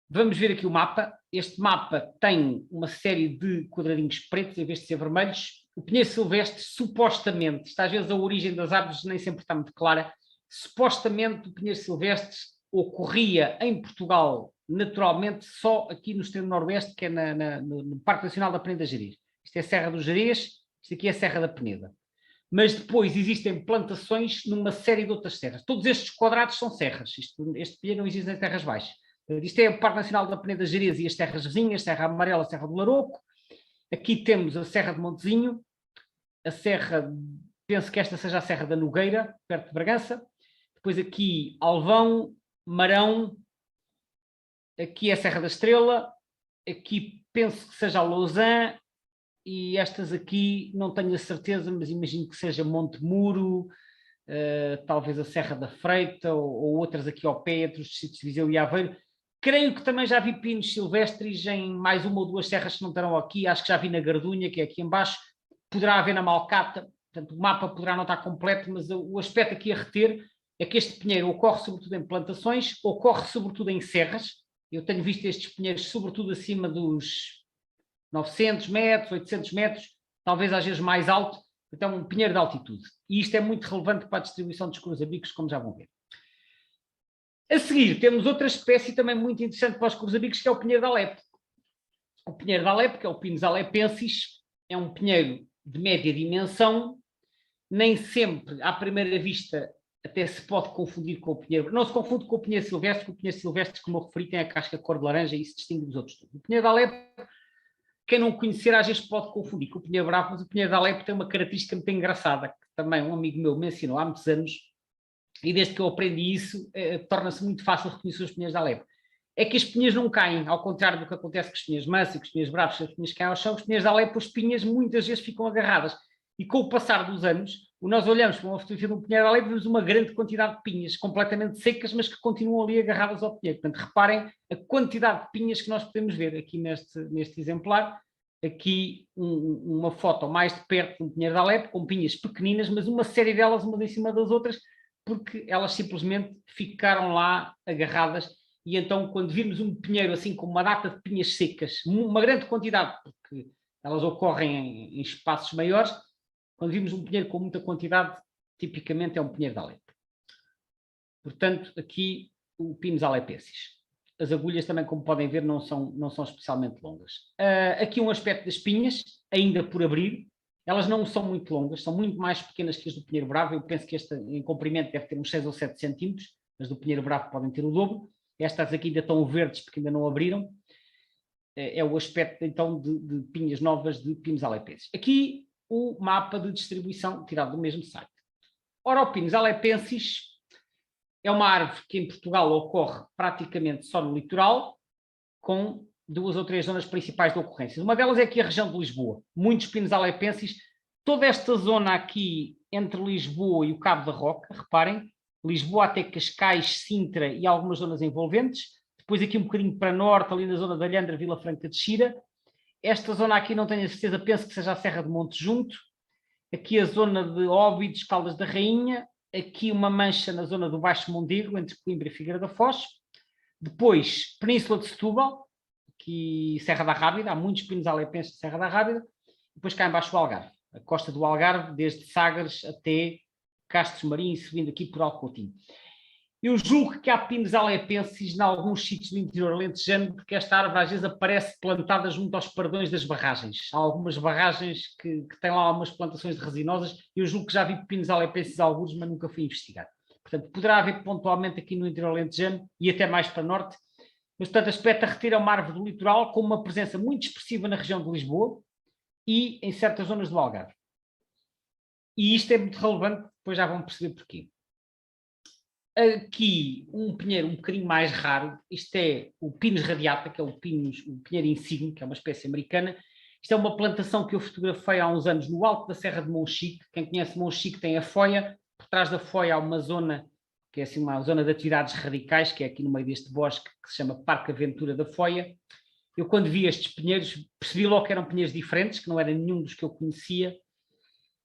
Vamos ver aqui o mapa. Este mapa tem uma série de quadradinhos pretos em vez de ser vermelhos. O pinheiro silvestre, supostamente, isto às vezes a origem das árvores nem sempre está muito clara, supostamente o pinheiro silvestre ocorria em Portugal naturalmente só aqui no extremo noroeste, que é no Parque Nacional da Peneda Gerês. Isto é a Serra dos Gerês, isto aqui é a Serra da Peneda. Mas depois existem plantações numa série de outras serras. Todos estes quadrados são serras. Este pinheiro não existe nas terras baixas. Isto é o Parque Nacional da Peneda Gerês e as terras vizinhas, Serra Amarela, Serra do Larouco. Aqui temos a Serra de Montezinho, a Serra, penso que esta seja a Serra da Nogueira, perto de Bragança. Depois aqui Alvão, Marão, aqui é a Serra da Estrela, aqui penso que seja a Lousã, e estas aqui não tenho a certeza, mas imagino que seja Monte Muro, talvez a Serra da Freita, ou outras aqui ao pé, entre os distritos de Viseu e Aveiro. Creio que também já vi pinos silvestres em mais uma ou duas serras que não estarão aqui, acho que já vi na Gardunha, que é aqui em baixo, poderá haver na Malcata, portanto o mapa poderá não estar completo, mas o aspecto aqui a reter é que este pinheiro ocorre sobretudo em plantações, ocorre sobretudo em serras. Eu tenho visto estes pinheiros sobretudo acima dos 900 metros, 800 metros, talvez às vezes mais alto, então um pinheiro de altitude. E isto é muito relevante para a distribuição dos cruzabicos, como já vão ver. A seguir, temos outra espécie também muito interessante para os cruzabicos, que é o pinheiro de Alepo. O pinheiro de Alepo, que é o Pinus alepensis, é um pinheiro de média dimensão, nem sempre, à primeira vista, até se pode confundir com o pinheiro. Não se confunde com o pinheiro silvestre, porque o pinheiro silvestre, como eu referi, tem a casca cor de laranja e isso distingue dos outros todos. O pinheiro de Alepo, quem não conhecer, às vezes pode confundir com o pinheiro bravo, mas o pinheiro de Alepo tem uma característica muito engraçada, que também um amigo meu me ensinou há muitos anos, e desde que eu aprendi isso, torna-se muito fácil reconhecer os pinheiros da Alepo. É que as pinhas não caem, ao contrário do que acontece com os pinheiros mansos e com os pinheiros bravos, se as pinhas caem ao chão, os pinheiros da Alepo, as pinhas muitas vezes ficam agarradas. E com o passar dos anos, nós olhamos para uma fotografia de um pinheiro da Alepo e vemos uma grande quantidade de pinhas, completamente secas, mas que continuam ali agarradas ao pinheiro. Portanto, reparem a quantidade de pinhas que nós podemos ver aqui neste exemplar. Aqui uma foto mais de perto de um pinheiro da Alepo, com pinhas pequeninas, mas uma série delas umas em cima das outras, porque elas simplesmente ficaram lá agarradas. E então, quando virmos um pinheiro assim com uma data de pinhas secas, uma grande quantidade, porque elas ocorrem em espaços maiores, quando vimos um pinheiro com muita quantidade, tipicamente é um pinheiro da Alepo. Portanto, aqui o Pinus alepensis. As agulhas também, como podem ver, não são especialmente longas. Aqui um aspecto das pinhas, ainda por abrir. Elas não são muito longas, são muito mais pequenas que as do pinheiro bravo. Eu penso que esta em comprimento deve ter uns 6 ou 7 centímetros, as do pinheiro bravo podem ter o dobro. Estas aqui ainda estão verdes porque ainda não abriram. É o aspecto, então, de pinhas novas de Pinus alepensis. Aqui o mapa de distribuição tirado do mesmo site. Ora, o Pinus alepensis é uma árvore que em Portugal ocorre praticamente só no litoral, com 2 ou 3 zonas principais de ocorrência. Uma delas é aqui a região de Lisboa. Muitos Pinus alepensis, toda esta zona aqui entre Lisboa e o Cabo da Roca, reparem, Lisboa até Cascais, Sintra e algumas zonas envolventes. Depois aqui um bocadinho para norte, ali na zona da Alhandra, Vila Franca de Xira. Esta zona aqui não tenho a certeza, penso que seja a Serra de Monte Junto. Aqui a zona de Óbidos, Caldas da Rainha. Aqui uma mancha na zona do Baixo Mondego, entre Coimbra e Figueira da Foz. Depois, Península de Setúbal, aqui Serra da Rábida, há muitos Pinus alepenses de Serra da Rábida. Depois cá embaixo o Algarve, a costa do Algarve, desde Sagres até Castros Marinhos, subindo aqui por Alcotim. Eu julgo que há Pinus alepensis em alguns sítios do interior alentejano, porque esta árvore às vezes aparece plantada junto aos pardões das barragens. Há algumas barragens que têm lá algumas plantações de resinosas. Eu julgo que já vi Pinus alepensis alguns, mas nunca fui investigar. Portanto, poderá haver pontualmente aqui no interior alentejano e até mais para norte. Mas, portanto, a Espeta retira é uma árvore do litoral com uma presença muito expressiva na região de Lisboa e em certas zonas do Algarve. E isto é muito relevante, depois já vão perceber porquê. Aqui um pinheiro um bocadinho mais raro, isto é o Pinus radiata, que é o pinheiro insigne, que é uma espécie americana. Isto é uma plantação que eu fotografei há uns anos no alto da Serra de Monchique. Quem conhece Monchique tem a foia, por trás da foia há uma zona, que é assim uma zona de atividades radicais, que é aqui no meio deste bosque, que se chama Parque Aventura da Foia. Eu quando vi estes pinheiros, percebi logo que eram pinheiros diferentes, que não era nenhum dos que eu conhecia,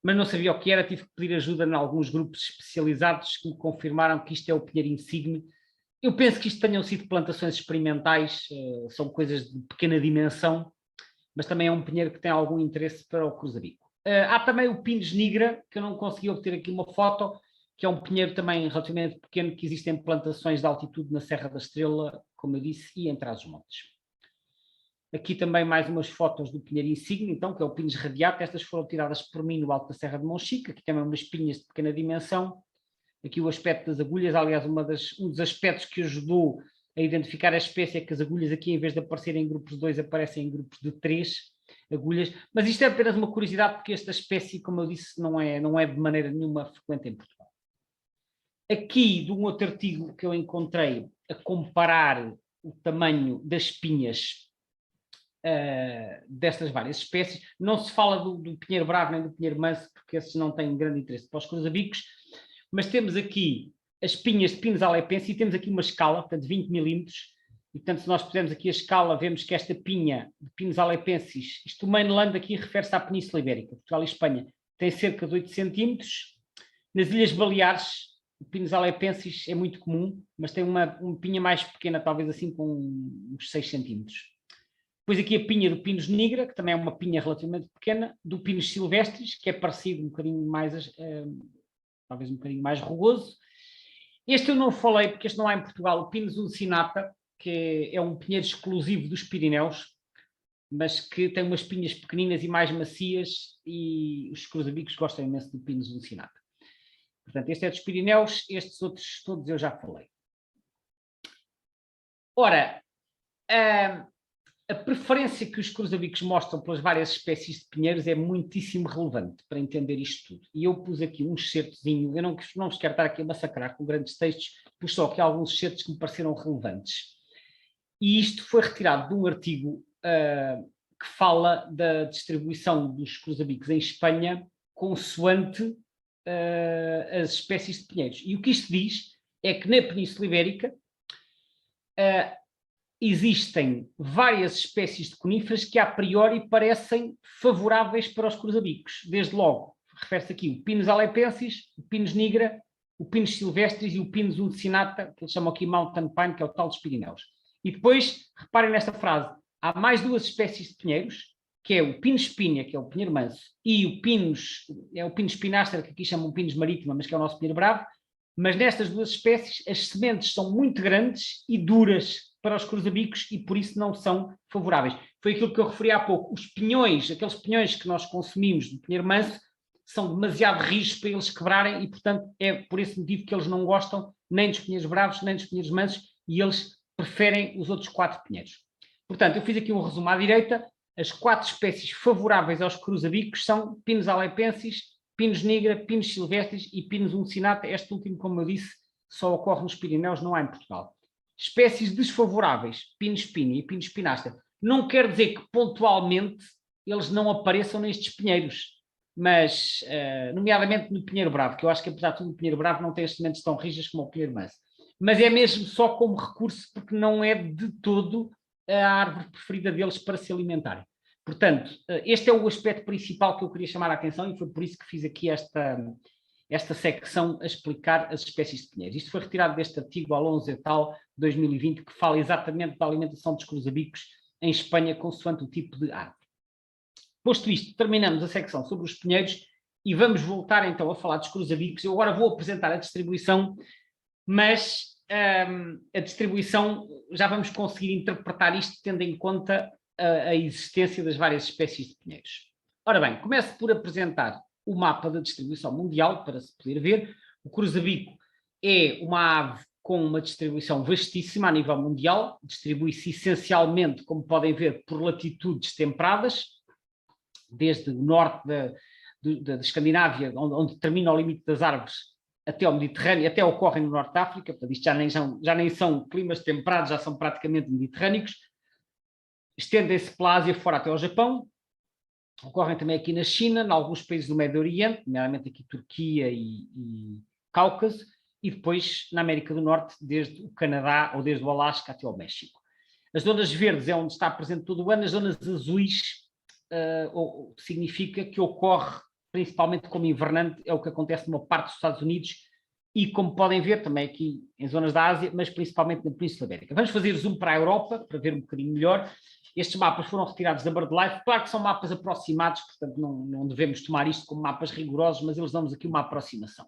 mas não sabia o que era, tive que pedir ajuda em alguns grupos especializados que me confirmaram que isto é o pinheiro insigne. Eu penso que isto tenham sido plantações experimentais, são coisas de pequena dimensão, mas também é um pinheiro que tem algum interesse para o cruzabico. Há também o Pinus nigra, que eu não consegui obter aqui uma foto, que é um pinheiro também relativamente pequeno, que existem plantações de altitude na Serra da Estrela, como eu disse, e em Trás-os-Montes. Aqui também mais umas fotos do pinheiro insigne, então, que é o Pinus radiata. Estas foram tiradas por mim no alto da Serra de Monchique. Aqui também umas pinhas de pequena dimensão. Aqui o aspecto das agulhas, aliás, um dos aspectos que ajudou a identificar a espécie é que as agulhas aqui, em vez de aparecerem em grupos de 2, aparecem em grupos de 3 agulhas. Mas isto é apenas uma curiosidade, porque esta espécie, como eu disse, não é de maneira nenhuma frequente em Portugal. Aqui, de um outro artigo que eu encontrei a comparar o tamanho das pinhas destas várias espécies. Não se fala do pinheiro bravo nem do pinheiro manso, porque esses não têm grande interesse para os cruzabicos, mas temos aqui as pinhas de Pinus alepensis e temos aqui uma escala, portanto 20 milímetros, e portanto se nós pusermos aqui a escala, vemos que esta pinha de Pinus alepensis, isto o mainland aqui refere-se à Península Ibérica, Portugal e Espanha, tem cerca de 8 centímetros. Nas Ilhas Baleares, o Pinus alepensis é muito comum, mas tem uma pinha mais pequena, talvez assim com uns 6 centímetros. Depois aqui a pinha do Pinus nigra, que também é uma pinha relativamente pequena, do Pinus silvestris, que é parecido um bocadinho mais, talvez um bocadinho mais rugoso. Este eu não falei, porque este não há em Portugal, o Pinus uncinata, que é um pinheiro exclusivo dos Pirineus, mas que tem umas pinhas pequeninas e mais macias, e os cruzabicos gostam imenso do Pinus uncinata. Portanto, este é dos Pirineus, estes outros todos eu já falei. Ora, a preferência que os cruzabicos mostram pelas várias espécies de pinheiros é muitíssimo relevante para entender isto tudo. E eu pus aqui um excertozinho, eu não vos quero estar aqui a massacrar com grandes textos, pus só aqui alguns excertos que me pareceram relevantes. E isto foi retirado de um artigo que fala da distribuição dos cruzabicos em Espanha consoante as espécies de pinheiros. E o que isto diz é que na Península Ibérica existem várias espécies de coníferas que a priori parecem favoráveis para os cruzabicos. Desde logo, refere-se aqui o Pinus alepensis, o Pinus nigra, o Pinus silvestris e o Pinus uncinata, que eles chamam aqui mountain pine, que é o tal dos Pirineus. E depois, reparem nesta frase, há mais duas espécies de pinheiros, que é o Pinus spina, que é o pinheiro manso, e o Pinus, é o Pinus spinaster, que aqui chamam Pinus marítima, mas que é o nosso pinheiro bravo. Mas nestas duas espécies, as sementes são muito grandes e duras para os cruzabicos e por isso não são favoráveis. Foi aquilo que eu referi há pouco. Os pinhões, aqueles pinhões que nós consumimos do pinheiro manso, são demasiado rijos para eles quebrarem e, portanto, é por esse motivo que eles não gostam nem dos pinheiros bravos, nem dos pinheiros mansos e eles preferem os outros 4 pinheiros. Portanto, eu fiz aqui um resumo à direita. As 4 espécies favoráveis aos cruzabicos são Pinus alepensis, Pinus nigra, Pinus silvestris e Pinus uncinata. Este último, como eu disse, só ocorre nos Pirineus, não há em Portugal. Espécies desfavoráveis, Pinus spina e Pinus spinaster, não quer dizer que pontualmente eles não apareçam nestes pinheiros, mas, nomeadamente no pinheiro bravo, que eu acho que apesar de tudo o pinheiro bravo não tem as sementes tão rijas como o pinheiro manso. Mas é mesmo só como recurso, porque não é de todo a árvore preferida deles para se alimentarem. Portanto, este é o aspecto principal que eu queria chamar a atenção e foi por isso que fiz aqui esta secção a explicar as espécies de pinheiros. Isto foi retirado deste artigo Alonso et al. 2020, que fala exatamente da alimentação dos cruzabicos em Espanha, consoante o tipo de árvore. Posto isto, terminamos a secção sobre os pinheiros e vamos voltar então a falar dos cruzabicos. Eu agora vou apresentar a distribuição, mas a distribuição já vamos conseguir interpretar isto tendo em conta a existência das várias espécies de pinheiros. Ora bem, começo por apresentar o mapa da distribuição mundial, para se poder ver. O cruzabico é uma ave com uma distribuição vastíssima a nível mundial, distribui-se essencialmente, como podem ver, por latitudes temperadas, desde o norte da Escandinávia, onde termina o limite das árvores, até ao Mediterrâneo, até ocorrem no norte da África, portanto isto já nem são climas temperados, já são praticamente mediterrâneos, estendem-se pela Ásia fora até ao Japão, ocorrem também aqui na China, em alguns países do Médio Oriente, nomeadamente aqui Turquia e Cáucaso, e depois na América do Norte, desde o Canadá ou desde o Alasca até ao México. As zonas verdes é onde está presente todo o ano, as zonas azuis significa que ocorre principalmente como invernante, é o que acontece numa parte dos Estados Unidos e como podem ver também aqui em zonas da Ásia, mas principalmente na Península Ibérica. Vamos fazer zoom para a Europa, para ver um bocadinho melhor. Estes mapas foram retirados da BirdLife, claro que são mapas aproximados, portanto não devemos tomar isto como mapas rigorosos, mas eles dão-nos aqui uma aproximação.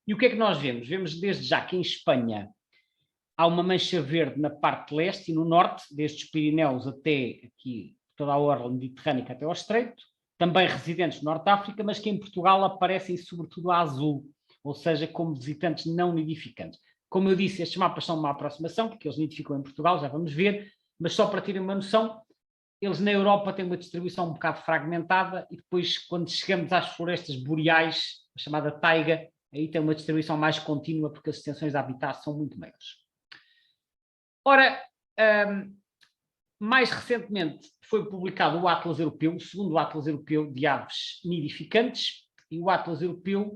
E o que é que nós vemos? Vemos desde já que em Espanha há uma mancha verde na parte leste e no norte, desde os Pirineus até aqui, toda a orla mediterrânica até ao Estreito, também residentes do Norte de África, mas que em Portugal aparecem sobretudo a azul, ou seja, como visitantes não nidificantes. Como eu disse, estes mapas são uma aproximação, porque eles nidificam em Portugal, já vamos ver, mas só para terem uma noção, eles na Europa têm uma distribuição um bocado fragmentada e depois, quando chegamos às florestas boreais, a chamada taiga, aí tem uma distribuição mais contínua, porque as extensões de habitat são muito maiores. Ora, mais recentemente foi publicado o Atlas Europeu, o segundo Atlas Europeu de aves nidificantes, e o Atlas Europeu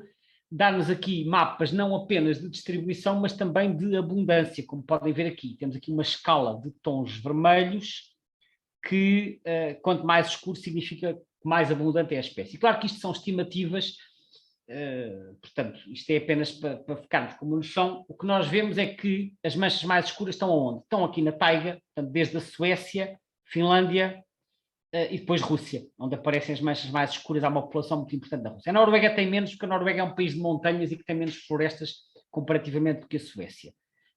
dá-nos aqui mapas não apenas de distribuição, mas também de abundância, como podem ver aqui. Temos aqui uma escala de tons vermelhos, que quanto mais escuro significa que mais abundante é a espécie. Claro que isto são estimativas, portanto, isto é apenas para ficarmos com uma noção. O que nós vemos é que as manchas mais escuras estão aonde? Estão aqui na taiga, portanto, desde a Suécia, Finlândia e depois Rússia, onde aparecem as manchas mais escuras. Há uma população muito importante da Rússia. A Noruega tem menos, porque a Noruega é um país de montanhas e que tem menos florestas comparativamente do que a Suécia.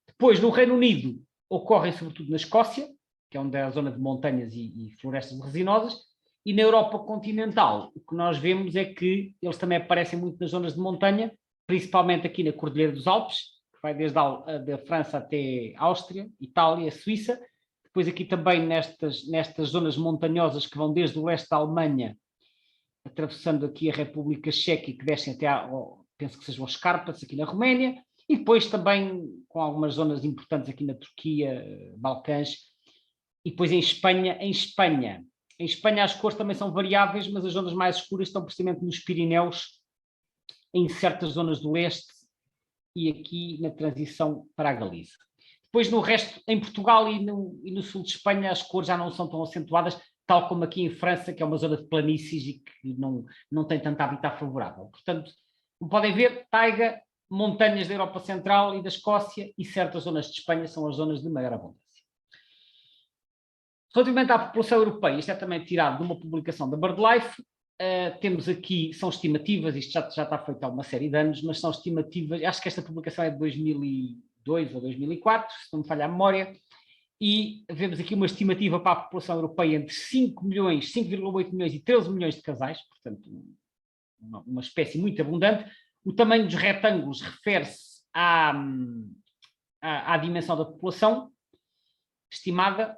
Depois, no Reino Unido, ocorrem sobretudo na Escócia, que é onde é a zona de montanhas e florestas resinosas, e na Europa continental, o que nós vemos é que eles também aparecem muito nas zonas de montanha, principalmente aqui na Cordilheira dos Alpes, que vai desde a França até a Áustria, Itália, Suíça. Depois aqui também nestas zonas montanhosas que vão desde o leste da Alemanha, atravessando aqui a República Checa e que descem até, penso que sejam as Carpas, aqui na Roménia, e depois também com algumas zonas importantes aqui na Turquia, Balcãs, e depois em Espanha. Em Espanha as cores também são variáveis, mas as zonas mais escuras estão precisamente nos Pirineus, em certas zonas do leste e aqui na transição para a Galiza. Depois no resto, em Portugal e no sul de Espanha, as cores já não são tão acentuadas, tal como aqui em França, que é uma zona de planícies e que não tem tanto habitat favorável. Portanto, como podem ver, taiga, montanhas da Europa Central e da Escócia e certas zonas de Espanha são as zonas de maior abundância. Relativamente à população europeia, isto é também tirado de uma publicação da BirdLife. Temos aqui, são estimativas, isto já está feito há uma série de anos, mas são estimativas, acho que esta publicação é de 2002 ou 2004, se não me falha a memória, e vemos aqui uma estimativa para a população europeia entre 5 milhões, 5,8 milhões e 13 milhões de casais, portanto uma espécie muito abundante. O tamanho dos retângulos refere-se à dimensão da população estimada.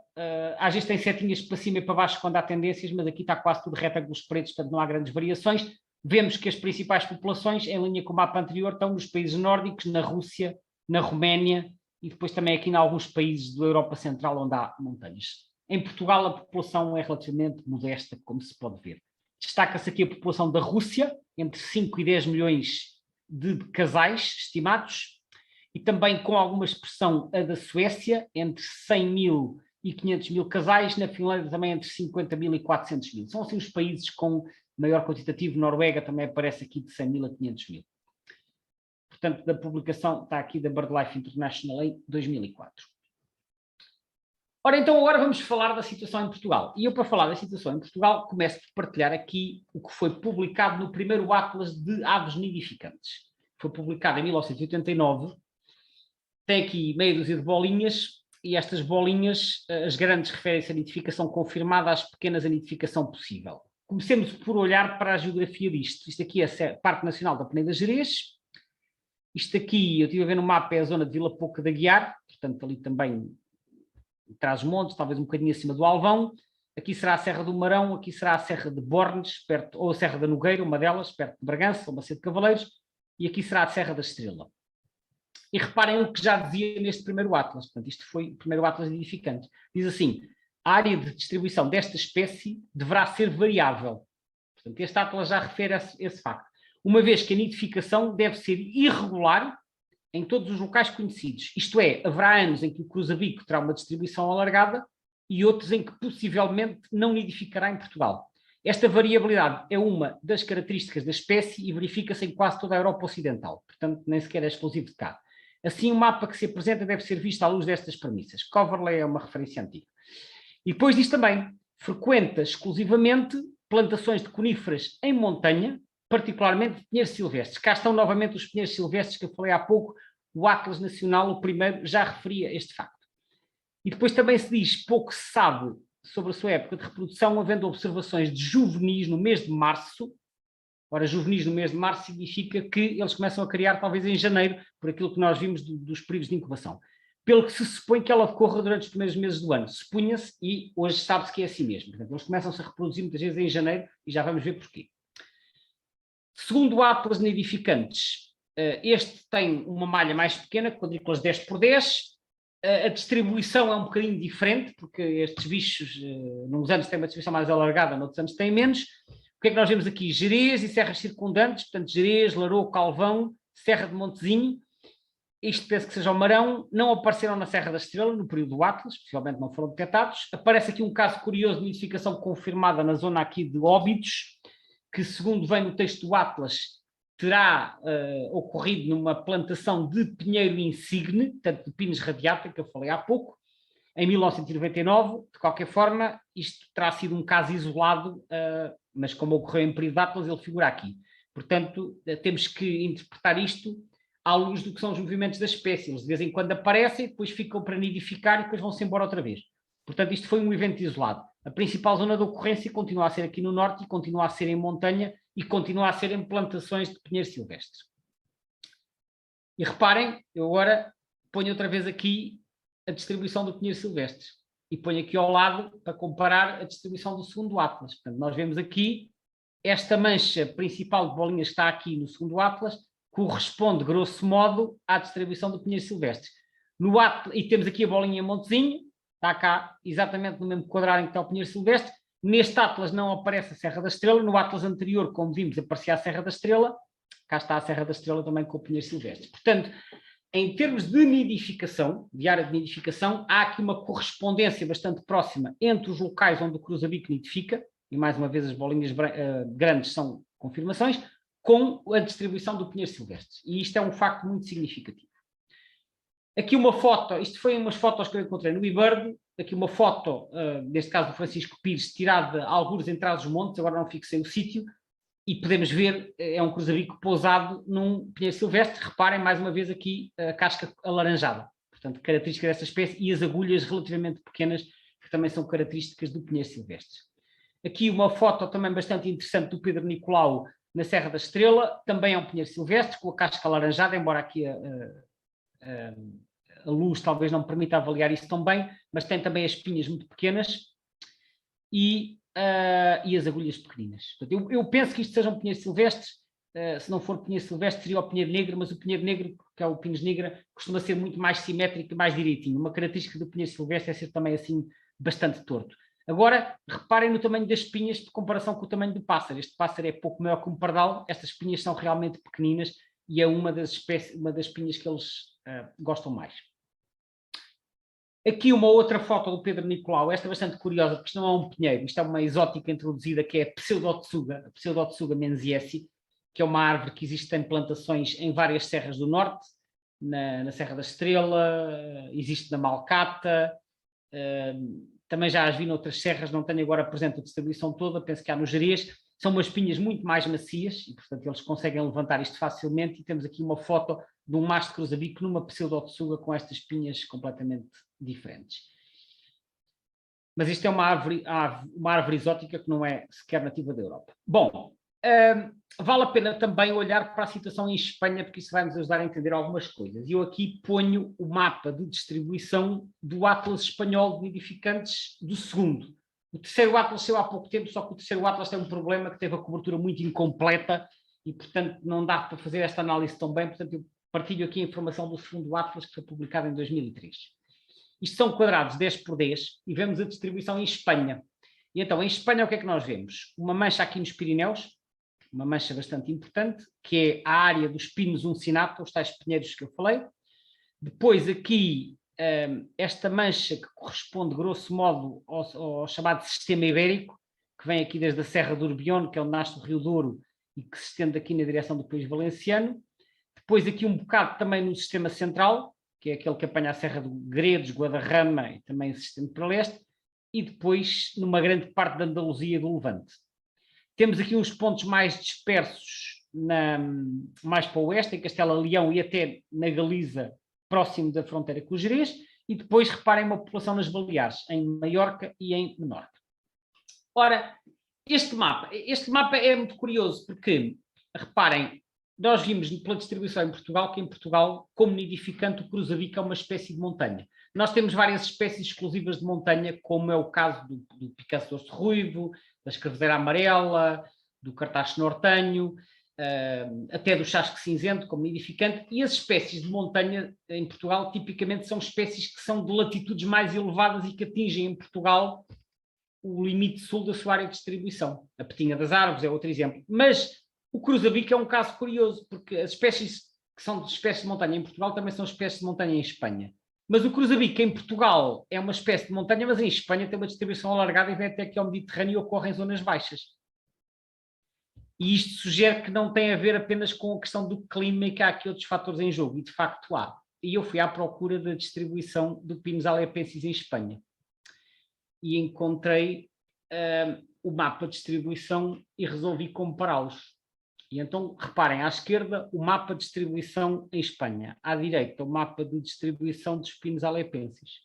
Às vezes tem setinhas para cima e para baixo quando há tendências, mas aqui está quase tudo retângulos pretos, portanto não há grandes variações. Vemos que as principais populações, em linha com o mapa anterior, estão nos países nórdicos, na Rússia, na Roménia e depois também aqui em alguns países da Europa Central onde há montanhas. Em Portugal a população é relativamente modesta, como se pode ver. Destaca-se aqui a população da Rússia, entre 5 e 10 milhões de casais estimados, e também com alguma expressão a da Suécia, entre 100 mil e 500 mil casais, na Finlândia também entre 50 mil e 400 mil. São assim os países com maior quantitativo. Noruega também aparece aqui de 100 mil a 500 mil. Portanto, da publicação está aqui da BirdLife International em 2004. Ora, então agora vamos falar da situação em Portugal. E eu, para falar da situação em Portugal, começo por partilhar aqui o que foi publicado no primeiro Atlas de Aves Nidificantes. Foi publicado em 1989. Tem aqui meia dúzia de bolinhas, e estas bolinhas, as grandes referem-se à nidificação confirmada, às pequenas a nidificação possível. Comecemos por olhar para a geografia disto. Isto aqui é o Parque Nacional da Peneda Gerês. Isto aqui, eu estive a ver no mapa, é a zona de Vila Pouca de Aguiar, portanto ali também Trás-os-Montes, talvez um bocadinho acima do Alvão. Aqui será a Serra do Marão, aqui será a Serra de Bornes, perto, ou a Serra da Nogueira, uma delas, perto de Bragança, ou Macedo de Cavaleiros, e aqui será a Serra da Estrela. E reparem o que já dizia neste primeiro Atlas. Portanto, isto foi o primeiro Atlas nidificante. Diz assim: a área de distribuição desta espécie deverá ser variável. Portanto, este Atlas já refere a esse facto. Uma vez que a nidificação deve ser irregular em todos os locais conhecidos. Isto é, haverá anos em que o cruzabico terá uma distribuição alargada e outros em que possivelmente não nidificará em Portugal. Esta variabilidade é uma das características da espécie e verifica-se em quase toda a Europa Ocidental. Portanto, nem sequer é exclusivo de cá. Assim, o mapa que se apresenta deve ser visto à luz destas premissas. Coverley é uma referência antiga. E depois diz também: frequenta exclusivamente plantações de coníferas em montanha, particularmente de pinheiros silvestres. Cá estão novamente os pinheiros silvestres que eu falei há pouco. O Atlas Nacional, o primeiro, já referia este facto. E depois também se diz: pouco se sabe sobre a sua época de reprodução, havendo observações de juvenis no mês de março. Ora, juvenis no mês de março significa que eles começam a criar talvez em janeiro, por aquilo que nós vimos dos períodos de incubação. Pelo que se supõe que ela decorra durante os primeiros meses do ano. Supunha-se, e hoje sabe-se que é assim mesmo. Portanto, eles começam-se a reproduzir muitas vezes em janeiro, e já vamos ver porquê. Segundo o Atlas Nidificantes, este tem uma malha mais pequena, quadrículas 10 por 10. A distribuição é um bocadinho diferente, porque estes bichos, nos anos têm uma distribuição mais alargada, noutros anos têm menos. O que é que nós vemos aqui? Gerês e serras circundantes, portanto, Gerês, Larou, Calvão, Serra de Montezinho. Isto penso que seja o Marão. Não apareceram na Serra da Estrela, no período do Atlas, possivelmente não foram detectados. Aparece aqui um caso curioso de nidificação confirmada na zona aqui de Óbidos, que, segundo vem no texto do Atlas, terá ocorrido numa plantação de pinheiro insigne, portanto, de Pinus radiata, que eu falei há pouco, em 1999. De qualquer forma, isto terá sido um caso isolado, mas como ocorreu em período de Atlas, ele figura aqui. Portanto, temos que interpretar isto à luz do que são os movimentos da espécie. Eles de vez em quando aparecem, depois ficam para nidificar e depois vão-se embora outra vez. Portanto, isto foi um evento isolado. A principal zona de ocorrência continua a ser aqui no norte, e continua a ser em montanha, e continua a ser em plantações de pinheiro silvestre. E reparem, eu agora ponho outra vez aqui a distribuição do pinheiro silvestre. e ponho aqui ao lado para comparar a distribuição do segundo Atlas. Portanto, nós vemos aqui esta mancha principal de bolinhas que está aqui no segundo Atlas, corresponde, grosso modo, à distribuição do pinheiro silvestre. No Atlas, e temos aqui a bolinha Montezinho, está cá exatamente no mesmo quadrado em que está o pinheiro silvestre. Neste Atlas não aparece a Serra da Estrela, no Atlas anterior, como vimos, aparecia a Serra da Estrela, cá está a Serra da Estrela também com o pinheiro silvestre. Portanto, em termos de nidificação, de área de nidificação, há aqui uma correspondência bastante próxima entre os locais onde o cruzabico nidifica, e mais uma vez as bolinhas grandes são confirmações, com a distribuição do pinheiro silvestre. E isto é um facto muito significativo. Aqui uma foto, isto foi umas fotos que eu encontrei no eBird, aqui uma foto, neste caso do Francisco Pires, tirada a algures em Trás-os-Montes, agora não fixei o sítio, e podemos ver, é um cruzabico pousado num pinheiro silvestre. Reparem mais uma vez aqui a casca alaranjada, portanto, característica dessa espécie, e as agulhas relativamente pequenas, que também são características do pinheiro silvestre. Aqui uma foto também bastante interessante do Pedro Nicolau na Serra da Estrela, também é um pinheiro silvestre, com a casca alaranjada, embora aqui a luz talvez não permita avaliar isso tão bem, mas tem também as espinhas muito pequenas e as agulhas pequeninas. Portanto, eu penso que isto seja um pinheiro silvestre. Se não for pinheiro silvestre, seria o pinheiro negro, mas o pinheiro negro, que é o Pinus nigra, costuma ser muito mais simétrico e mais direitinho. Uma característica do pinheiro silvestre é ser também assim bastante torto. Agora, reparem no tamanho das espinhas de comparação com o tamanho do pássaro. Este pássaro é pouco maior que um pardal, estas espinhas são realmente pequeninas e é uma das espinhas que eles gostam mais. Aqui uma outra foto do Pedro Nicolau, esta é bastante curiosa, porque isto não é um pinheiro, isto é uma exótica introduzida que é a Pseudotsuga menziesi, que é uma árvore que existe em plantações em várias serras do norte, na Serra da Estrela, existe na Malcata, também já as vi noutras serras, não tenho agora presente a distribuição toda, penso que há no Gerês. São umas pinhas muito mais macias e, portanto, eles conseguem levantar isto facilmente, e temos aqui uma foto de um macho de cruzabico numa Pseudotsuga com estas pinhas completamente diferentes. Mas isto é uma árvore exótica que não é sequer nativa da Europa. Bom, vale a pena também olhar para a situação em Espanha, porque isso vai nos ajudar a entender algumas coisas. E eu aqui ponho o mapa de distribuição do Atlas espanhol de nidificantes do segundo. O terceiro Atlas saiu há pouco tempo, só que o terceiro Atlas tem um problema, que teve a cobertura muito incompleta e, portanto, não dá para fazer esta análise tão bem. Portanto, eu partilho aqui a informação do segundo Atlas, que foi publicado em 2003. Isto são quadrados 10 por 10 e vemos a distribuição em Espanha. E então, em Espanha, o que é que nós vemos? Uma mancha aqui nos Pirineus, uma mancha bastante importante, que é a área dos pinos uncinato, os tais pinheiros que eu falei. Depois aqui, esta mancha que corresponde, grosso modo, ao chamado sistema ibérico, que vem aqui desde a Serra do Urbión, que é onde nasce o Rio Douro, e que se estende aqui na direção do país valenciano. Depois aqui um bocado também no sistema central, que é aquele que apanha a Serra do Gredos, Guadarrama e também o sistema para leste, e depois numa grande parte da Andaluzia e do Levante. Temos aqui uns pontos mais dispersos, mais para o oeste, em Castela Leão e até na Galiza, próximo da fronteira com o Gerês, e depois reparem uma população nas Baleares, em Maiorca e em Menorca. Ora, este mapa é muito curioso, porque, reparem, nós vimos pela distribuição em Portugal, que em Portugal, como nidificante, o cruzabico é uma espécie de montanha. Nós temos várias espécies exclusivas de montanha, como é o caso do picaço de osso ruivo, da escravezeira amarela, do cartacho nortenho, até do chasque cinzento, como nidificante, e as espécies de montanha em Portugal, tipicamente, são espécies que são de latitudes mais elevadas e que atingem em Portugal o limite sul da sua área de distribuição. A Petinha das Árvores é outro exemplo. Mas o cruzabico é um caso curioso, porque as espécies que são de espécies de montanha em Portugal também são espécies de montanha em Espanha. Mas o cruzabico em Portugal é uma espécie de montanha, mas em Espanha tem uma distribuição alargada e vem até aqui ao Mediterrâneo e ocorre em zonas baixas. E isto sugere que não tem a ver apenas com a questão do clima e que há aqui outros fatores em jogo, e de facto há. E eu fui à procura da distribuição do Pinus alepensis em Espanha. E encontrei o mapa de distribuição e resolvi compará-los. E então, reparem, à esquerda, o mapa de distribuição em Espanha. À direita, o mapa de distribuição dos Pinus alepensis.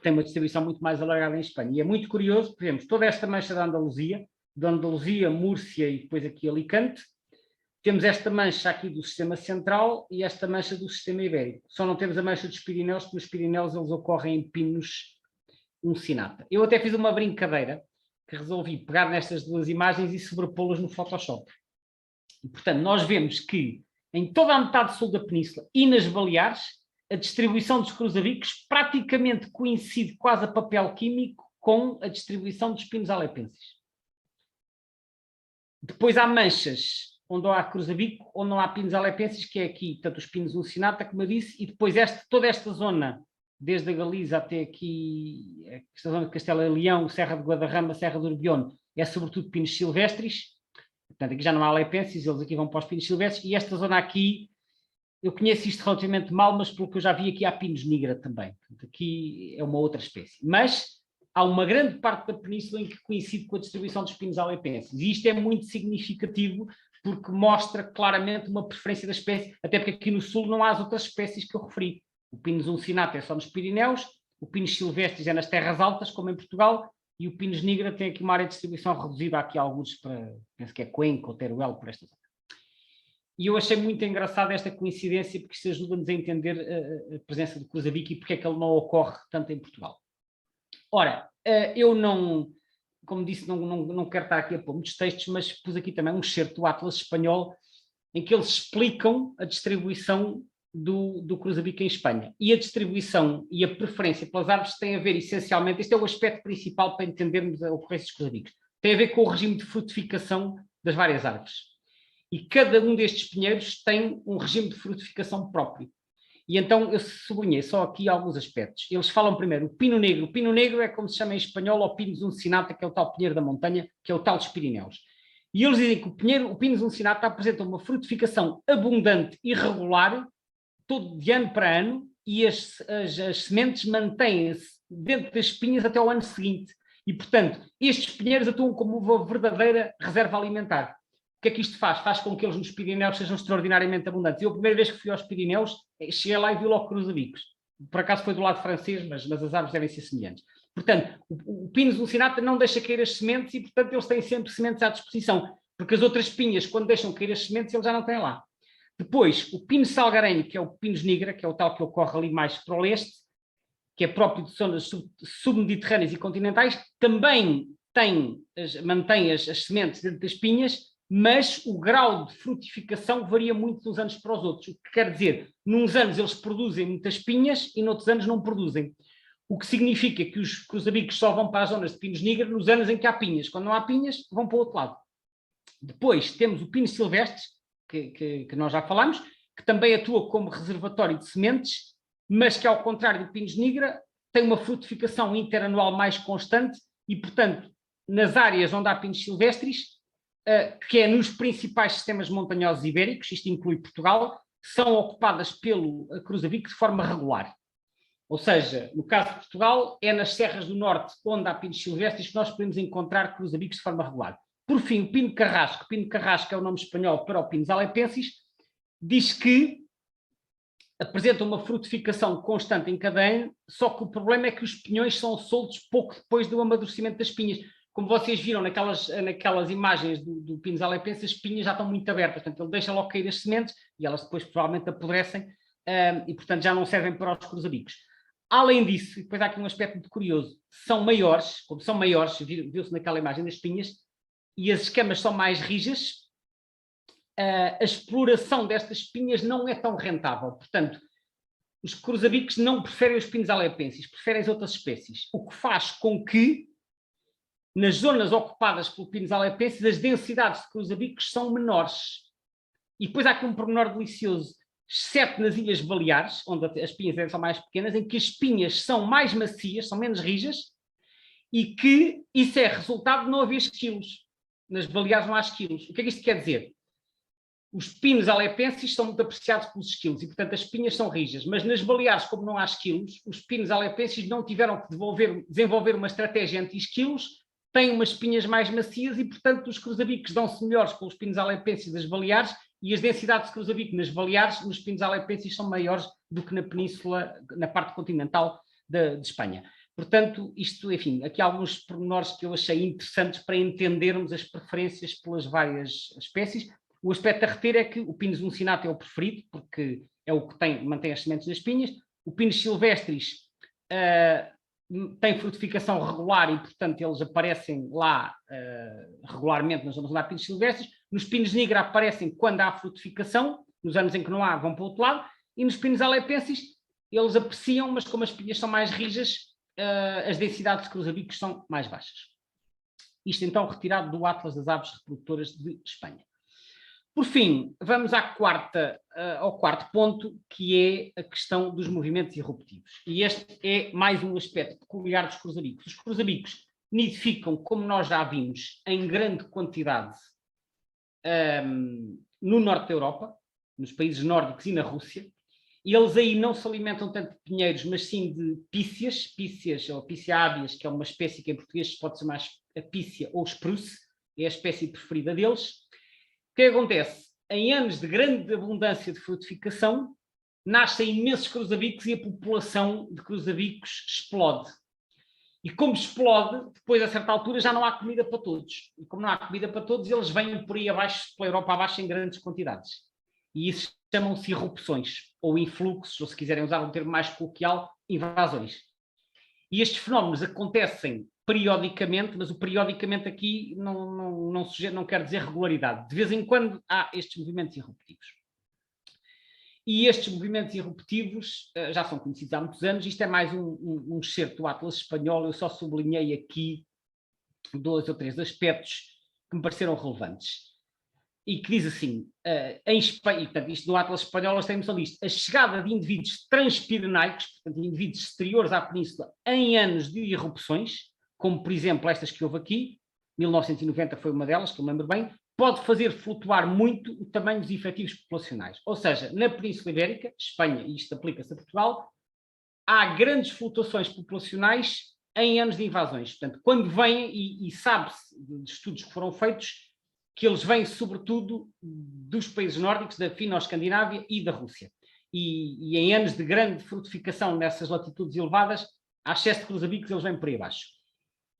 Tem uma distribuição muito mais alargada em Espanha. E é muito curioso, por exemplo, toda esta mancha da Andaluzia, Múrcia e depois aqui Alicante. Temos esta mancha aqui do sistema central e esta mancha do sistema ibérico. Só não temos a mancha dos Pirineus, porque nos Pirineus eles ocorrem em pinos uncinata. Eu até fiz uma brincadeira que resolvi pegar nestas duas imagens e sobrepô-las no Photoshop. E, portanto, nós vemos que em toda a metade sul da península e nas Baleares, a distribuição dos cruzabicos praticamente coincide quase a papel químico com a distribuição dos pinos alepenses. Depois há manchas onde há cruzabico, onde não há pinos alepenses, que é aqui, tanto os pinos uncinata, como eu disse, e depois toda esta zona, desde a Galiza até aqui, esta zona de Castela e Leão, Serra de Guadarrama, Serra do Urbione, é sobretudo pinos silvestres. Portanto, aqui já não há alepenses, eles aqui vão para os pinos silvestres, e esta zona aqui, eu conheço isto relativamente mal, mas pelo que eu já vi aqui há pinos nigra também. Portanto, aqui é uma outra espécie. Mas há uma grande parte da península em que coincide com a distribuição dos pinos alepenses. E isto é muito significativo porque mostra claramente uma preferência da espécie, até porque aqui no sul não há as outras espécies que eu referi. O pinus uncinata é só nos Pirineus, o pinus silvestres é nas terras altas, como em Portugal, e o pinus nigra tem aqui uma área de distribuição reduzida, há aqui alguns para, penso que é Cuenca ou Teruel, por esta zona. E eu achei muito engraçada esta coincidência, porque isto ajuda-nos a entender a presença do cruzabico e porque é que ele não ocorre tanto em Portugal. Ora, eu não, como disse, não quero estar aqui a pôr muitos textos, mas pus aqui também um excerto do Atlas Espanhol, em que eles explicam a distribuição do cruzabico em Espanha. E a distribuição e a preferência pelas árvores tem a ver, essencialmente, este é o aspecto principal para entendermos a ocorrência dos cruzabicos, tem a ver com o regime de frutificação das várias árvores. E cada um destes pinheiros tem um regime de frutificação próprio. E então eu sublinhei só aqui alguns aspectos. Eles falam primeiro o pino negro. O pino negro é como se chama em espanhol o pinus uncinata, que é o tal pinheiro da montanha, que é o tal dos Pirineus. E eles dizem que o pinus uncinata apresenta uma frutificação abundante e regular, todo de ano para ano, e as sementes mantêm-se dentro das espinhas até o ano seguinte. E, portanto, estes pinheiros atuam como uma verdadeira reserva alimentar. O que é que isto faz? Faz com que eles nos Pirineus sejam extraordinariamente abundantes. Eu, a primeira vez que fui aos Pirineus, cheguei lá e vi logo cruzabicos. Por acaso foi do lado francês, mas as árvores devem ser semelhantes. Portanto, o pinus uncinata não deixa cair as sementes e, portanto, eles têm sempre sementes à disposição. Porque as outras pinhas, quando deixam cair as sementes, eles já não têm lá. Depois, o pinus salgarenho, que é o pinus nigra, que é o tal que ocorre ali mais para o leste, que é próprio de zonas submediterrâneas e continentais, também mantém as sementes dentro das pinhas, mas o grau de frutificação varia muito de uns anos para os outros. O que quer dizer, nos anos eles produzem muitas pinhas e noutros anos não produzem. O que significa que os cruzabicos só vão para as zonas de pinus nigra nos anos em que há pinhas. Quando não há pinhas, vão para o outro lado. Depois temos o pinus silvestre, que nós já falamos, que também atua como reservatório de sementes, mas que, ao contrário do pinus nigra, tem uma frutificação interanual mais constante e, portanto, nas áreas onde há pinus silvestres, que é nos principais sistemas montanhosos ibéricos, isto inclui Portugal, são ocupadas pelo cruzabico de forma regular. Ou seja, no caso de Portugal, é nas serras do norte, onde há pinos silvestres, que nós podemos encontrar cruzabicos de forma regular. Por fim, o pino carrasco é o nome espanhol para o pinus alepensis, diz que apresenta uma frutificação constante em cada ano, só que o problema é que os pinhões são soltos pouco depois do amadurecimento das pinhas. Como vocês viram naquelas imagens do pinus alepensis, as pinhas já estão muito abertas, portanto ele deixa logo cair as sementes e elas depois provavelmente apodrecem e portanto já não servem para os cruzabicos. Além disso, e depois há aqui um aspecto muito curioso, são maiores, como são maiores, viu-se naquela imagem das pinhas, e as escamas são mais rijas, a exploração destas pinhas não é tão rentável. Portanto, os cruzabicos não preferem os pinus alepensis, preferem as outras espécies, o que faz com que nas zonas ocupadas pelo pinus alepensis as densidades de cruzabicos são menores. E depois há aqui um pormenor delicioso, exceto nas Ilhas Baleares, onde as pinhas são mais pequenas, em que as pinhas são mais macias, são menos rijas, e que isso é resultado de não haver esquilos. Nas Baleares não há esquilos. O que é que isto quer dizer? Os pinus alepensis são muito apreciados pelos esquilos e, portanto, as pinhas são rijas. Mas nas Baleares, como não há esquilos, os pinus alepensis não tiveram que desenvolver uma estratégia anti-esquilos, têm umas pinhas mais macias e, portanto, os cruzabicos dão-se melhores com os pinus alepensis das Baleares e as densidades de cruzabico nas Baleares, nos pinus alepensis, são maiores do que na península, na parte continental de Espanha. Portanto, isto, enfim, aqui há alguns pormenores que eu achei interessantes para entendermos as preferências pelas várias espécies. O aspecto a reter é que o pinus uncinata é o preferido, porque é o que mantém as sementes nas pinhas. O pinus silvestris têm frutificação regular e, portanto, eles aparecem lá regularmente nas zonas onde há pinos silvestres. Nos pinos nigra aparecem quando há frutificação, nos anos em que não há, vão para o outro lado, e nos pinos alepenses eles apreciam, mas como as pinhas são mais rijas, as densidades de cruzabicos são mais baixas. Isto então retirado do Atlas das Aves Reprodutoras de Espanha. Por fim, vamos ao quarto ponto, que é a questão dos movimentos irruptivos. E este é mais um aspecto peculiar dos cruzabicos. Os cruzabicos nidificam, como nós já vimos, em grande quantidade no norte da Europa, nos países nórdicos e na Rússia. E eles aí não se alimentam tanto de pinheiros, mas sim de píceas ou pícia habeas, que é uma espécie que em português pode ser mais a pícia ou spruce, é a espécie preferida deles. O que acontece? Em anos de grande abundância de frutificação, nascem imensos cruzabicos e a população de cruzabicos explode. E como explode, depois a certa altura já não há comida para todos. E como não há comida para todos, eles vêm por aí abaixo, pela Europa abaixo, em grandes quantidades. E isso chamam-se irrupções, ou influxos, ou se quiserem usar um termo mais coloquial, invasões. E estes fenómenos acontecem periodicamente, mas o periodicamente aqui não quer dizer regularidade. De vez em quando há estes movimentos irruptivos. E estes movimentos irruptivos já são conhecidos há muitos anos. Isto é mais um excerto do Atlas espanhol. Eu só sublinhei aqui 2 ou 3 aspectos que me pareceram relevantes. E que diz assim, em Espanha, e portanto isto no Atlas espanhol nós temos ali isto, a chegada de indivíduos transpirenaicos, portanto indivíduos exteriores à península, em anos de irrupções, como por exemplo estas que houve aqui, 1990 foi uma delas, que eu me lembro bem, pode fazer flutuar muito o tamanho dos efetivos populacionais. Ou seja, na Península Ibérica, Espanha, e isto aplica-se a Portugal, há grandes flutuações populacionais em anos de invasões. Portanto, quando vêm, e sabe-se de estudos que foram feitos, que eles vêm sobretudo dos países nórdicos, da Fino-Escandinávia e da Rússia. E em anos de grande frutificação nessas latitudes elevadas, há excesso de cruzabicos, eles vêm por aí abaixo.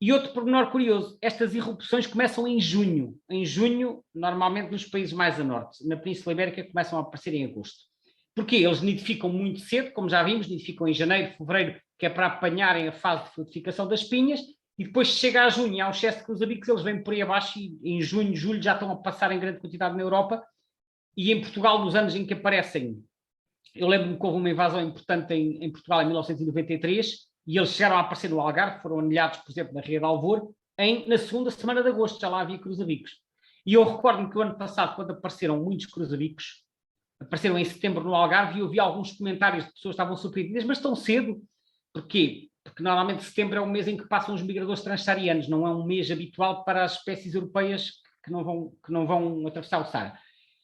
E outro pormenor curioso, estas irrupções começam em junho. Em junho, normalmente nos países mais a norte. Na Península Ibérica começam a aparecer em agosto. Porquê? Eles nidificam muito cedo, como já vimos, nidificam em janeiro, fevereiro, que é para apanharem a fase de frutificação das pinhas, e depois chega a junho e há um excesso de cruzabicos, eles vêm por aí abaixo e em junho, julho já estão a passar em grande quantidade na Europa. E em Portugal, nos anos em que aparecem, eu lembro-me que houve uma invasão importante em Portugal em 1993, e eles chegaram a aparecer no Algarve, foram anilhados, por exemplo, na Ria de Alvor, na segunda semana de agosto, já lá havia cruzabicos. E eu recordo-me que o ano passado, quando apareceram muitos cruzabicos, apareceram em setembro no Algarve, e eu vi alguns comentários de pessoas que estavam surpreendidas, mas tão cedo? Porquê? Porque normalmente setembro é um mês em que passam os migradores transsaarianos, não é um mês habitual para as espécies europeias que não vão atravessar o Saara.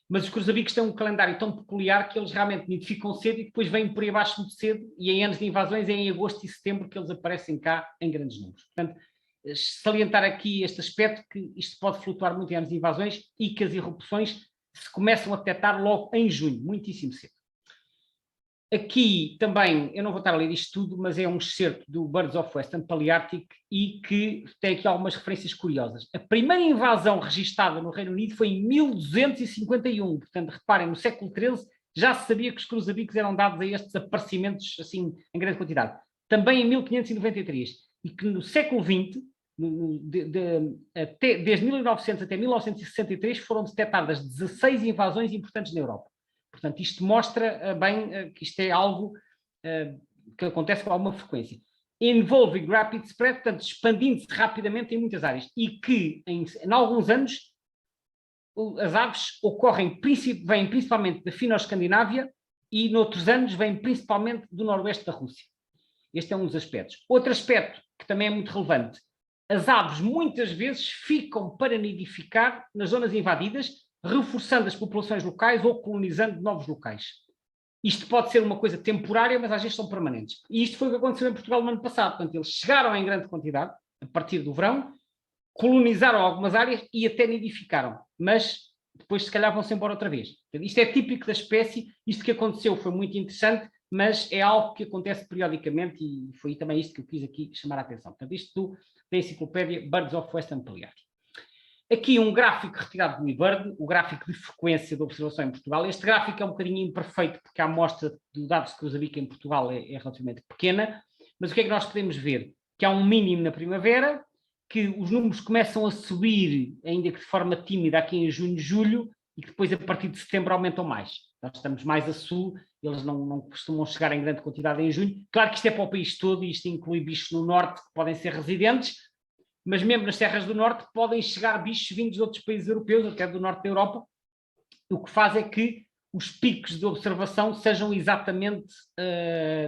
Mas os cruzabicos têm um calendário tão peculiar que eles realmente nidificam cedo e depois vêm por aí abaixo muito cedo, e em anos de invasões é em agosto e setembro que eles aparecem cá em grandes números. Portanto, salientar aqui este aspecto, que isto pode flutuar muito em anos de invasões e que as irrupções se começam a detectar logo em junho, muitíssimo cedo. Aqui também, eu não vou estar a ler isto tudo, mas é um excerto do Birds of Western Palearctic e que tem aqui algumas referências curiosas. A primeira invasão registada no Reino Unido foi em 1251, portanto, reparem, no século XIII já se sabia que os cruzabicos eram dados a estes aparecimentos assim em grande quantidade. Também em 1593, e que no século XX, desde 1900 até 1963, foram detectadas 16 invasões importantes na Europa. Portanto, isto mostra bem que isto é algo que acontece com alguma frequência. Involving rapid spread, portanto, expandindo-se rapidamente em muitas áreas. E que, em alguns anos, as aves vêm principalmente da Fino-Escandinávia e, noutros anos, vêm principalmente do noroeste da Rússia. Este é um dos aspectos. Outro aspecto que também é muito relevante. As aves, muitas vezes, ficam para nidificar nas zonas invadidas, reforçando as populações locais ou colonizando novos locais. Isto pode ser uma coisa temporária, mas às vezes são permanentes. E isto foi o que aconteceu em Portugal no ano passado. Portanto, eles chegaram em grande quantidade, a partir do verão, colonizaram algumas áreas e até nidificaram. Mas depois, se calhar, vão-se embora outra vez. Portanto, isto é típico da espécie. Isto que aconteceu foi muito interessante, mas é algo que acontece periodicamente e foi também isto que eu quis aqui chamar a atenção. Portanto, isto da enciclopédia Birds of Western Palearctic. Aqui um gráfico retirado do eBird, o gráfico de frequência de observação em Portugal. Este gráfico é um bocadinho imperfeito, porque a amostra de dados de cruzabico em Portugal é relativamente pequena, mas o que é que nós podemos ver? que há um mínimo na primavera, que os números começam a subir, ainda que de forma tímida, aqui em junho, julho, e que depois, a partir de setembro, aumentam mais. Nós estamos mais a sul, eles não costumam chegar em grande quantidade em junho. Claro que isto é para o país todo, e isto inclui bichos no norte que podem ser residentes, mas mesmo nas serras do norte podem chegar bichos vindos de outros países europeus, até do norte da Europa. O que faz é que os picos de observação sejam exatamente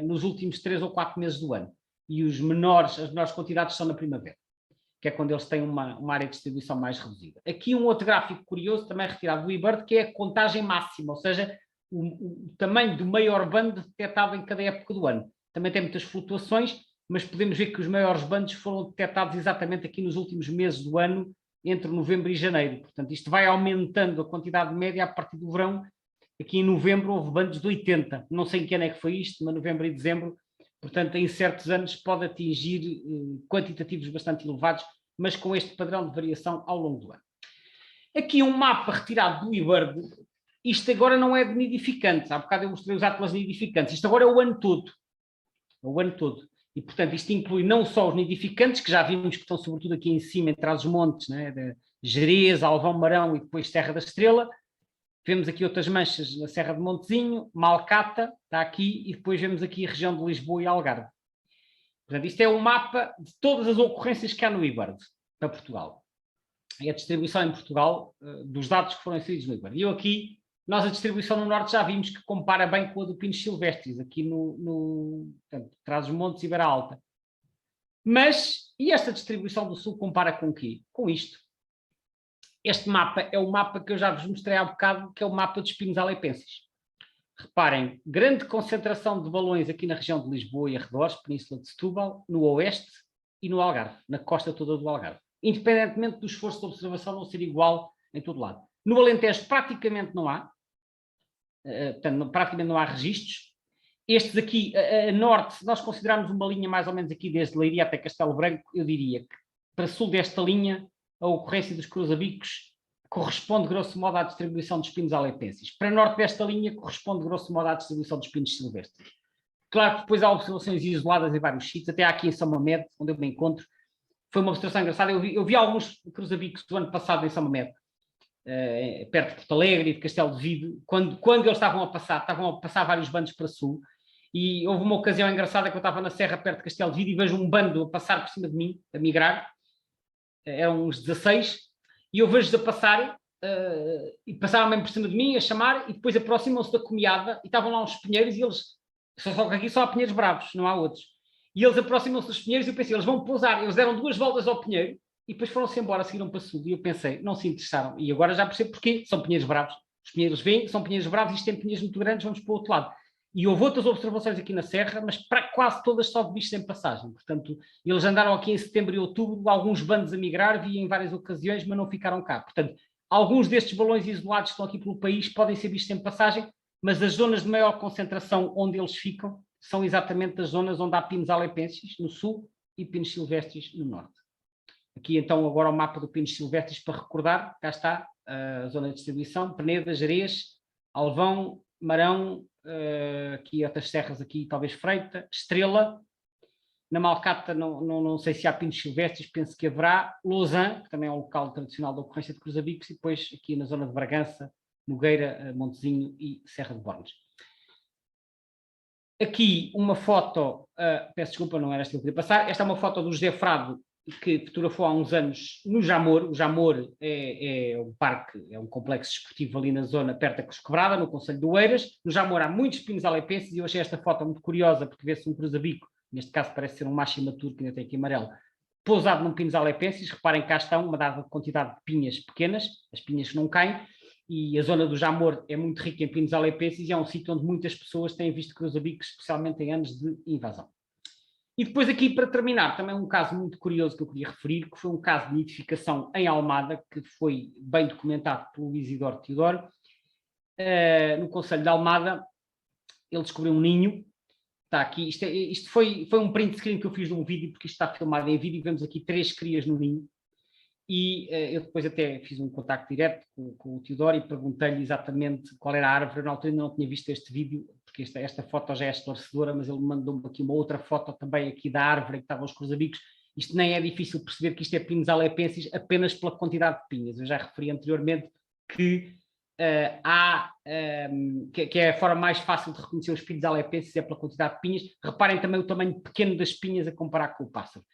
nos últimos 3 ou 4 meses do ano. E as menores quantidades são na primavera, que é quando eles têm uma área de distribuição mais reduzida. Aqui um outro gráfico curioso, também retirado do eBird, que é a contagem máxima, ou seja, o tamanho do maior bando detectado em cada época do ano. Também tem muitas flutuações, mas podemos ver que os maiores bandos foram detectados exatamente aqui nos últimos meses do ano, entre novembro e janeiro. Portanto, isto vai aumentando a quantidade média a partir do verão. Aqui em novembro houve bandos de 80. Não sei em que ano é que foi isto, mas novembro e dezembro. Portanto, em certos anos pode atingir quantitativos bastante elevados, mas com este padrão de variação ao longo do ano. Aqui um mapa retirado do eBird. Isto agora não é de nidificantes. Há bocado eu mostrei os atlas nidificantes. Isto agora é o ano todo. É o ano todo. E, portanto, isto inclui não só os nidificantes, que já vimos que estão sobretudo aqui em cima, entre os montes, né, de Gerês, Alvão, Marão e depois Serra da Estrela. Vemos aqui outras manchas na Serra de Montezinho, Malcata, está aqui, e depois vemos aqui a região de Lisboa e Algarve. Portanto, isto é um mapa de todas as ocorrências que há no eBird, para Portugal. É a distribuição em Portugal dos dados que foram inseridos no eBird. E eu aqui, nós a distribuição no Norte já vimos que compara bem com a do Pinos Silvestres, aqui portanto, Trás-os-Montes e Beira Alta. Mas, e esta distribuição do Sul compara com o quê? Com isto. Este mapa é o mapa que eu já vos mostrei há bocado, que é o mapa dos pinos alepenses. Reparem, grande concentração de balões aqui na região de Lisboa e arredores, Península de Setúbal, no oeste e no Algarve, na costa toda do Algarve. Independentemente do esforço de observação não ser igual em todo lado. No Alentejo praticamente não há, portanto, praticamente não há registros. Estes aqui, a norte, se nós considerarmos uma linha mais ou menos aqui desde Leiria até Castelo Branco, eu diria que para sul desta linha a ocorrência dos cruzabicos corresponde, grosso modo, à distribuição dos pinos alepenses. Para norte desta linha, corresponde, grosso modo, à distribuição dos pinos silvestres. Claro que depois há observações isoladas em vários sítios, até aqui em São Mamed, onde eu me encontro. Foi uma observação engraçada. Eu vi alguns cruzabicos do ano passado em São Mamed, perto de Porto Alegre e de Castelo de Vido, quando eles estavam a passar vários bandos para sul. E houve uma ocasião engraçada que eu estava na serra perto de Castelo de Vido e vejo um bando a passar por cima de mim, a migrar. Eram uns 16, e eu vejo-os a passarem, e passaram mesmo por cima de mim, a chamar, e depois aproximam-se da comiada, e estavam lá uns pinheiros, e eles, só que aqui só há pinheiros bravos, não há outros, e eles aproximam-se dos pinheiros, e eu pensei, eles vão pousar, eles deram 2 voltas ao pinheiro, e depois foram-se embora, seguiram para sul, e eu pensei, não se interessaram, e agora já percebo porquê, são pinheiros bravos, os pinheiros vêm, são pinheiros bravos, isto tem pinheiros muito grandes, vamos para o outro lado. E houve outras observações aqui na Serra, mas para quase todas só de bichos em passagem. Portanto, eles andaram aqui em setembro e outubro, alguns bandos a migrar, vi em várias ocasiões, mas não ficaram cá. Portanto, alguns destes balões isolados que estão aqui pelo país podem ser bichos em passagem, mas as zonas de maior concentração onde eles ficam são exatamente as zonas onde há pinos alepenses, no sul, e pinos silvestres, no norte. Aqui, então, agora o mapa do pinos silvestres para recordar, cá está a zona de distribuição, Peneda, Gerês, Alvão, Marão, aqui outras serras, aqui talvez Freita, Estrela, na Malcata não sei se há pinos silvestres, penso que haverá, Lausanne, que também é um local tradicional da ocorrência de cruzabicos, e depois aqui na zona de Bragança, Nogueira, Montezinho e Serra de Bornes. Aqui uma foto, peço desculpa, não era esta que eu queria passar, esta é uma foto do José Frado, que fotografou há uns anos no Jamor. O Jamor é um parque, é um complexo desportivo ali na zona perto da Cruz Quebrada, no concelho de Oeiras. No Jamor há muitos pinos alepenses e eu achei esta foto muito curiosa porque vê-se um cruzabico, neste caso parece ser um macho imaturo, que ainda tem aqui amarelo, pousado num pinos alepenses. Reparem, cá estão uma dada quantidade de pinhas pequenas, as pinhas que não caem, e a zona do Jamor é muito rica em pinos alepenses e é um sítio onde muitas pessoas têm visto cruzabicos, especialmente em anos de invasão. E depois aqui, para terminar, também um caso muito curioso que eu queria referir, que foi um caso de nidificação em Almada, que foi bem documentado pelo Isidoro Teodoro. No concelho de Almada, ele descobriu um ninho. Está aqui, isto foi um print screen que eu fiz de um vídeo, porque isto está filmado em vídeo, e vemos aqui 3 crias no ninho. e eu depois até fiz um contacto direto com o Teodoro e perguntei-lhe exatamente qual era a árvore. Eu na altura ainda não tinha visto este vídeo, porque esta foto já é esclarecedora, mas ele mandou-me aqui uma outra foto também aqui da árvore em que estavam os cruzabicos. Isto nem é difícil perceber que isto é Pinus alepensis apenas pela quantidade de pinhas. Eu já referi anteriormente que que é a forma mais fácil de reconhecer os Pinus alepensis é pela quantidade de pinhas. Reparem também o tamanho pequeno das pinhas a comparar com o pássaro.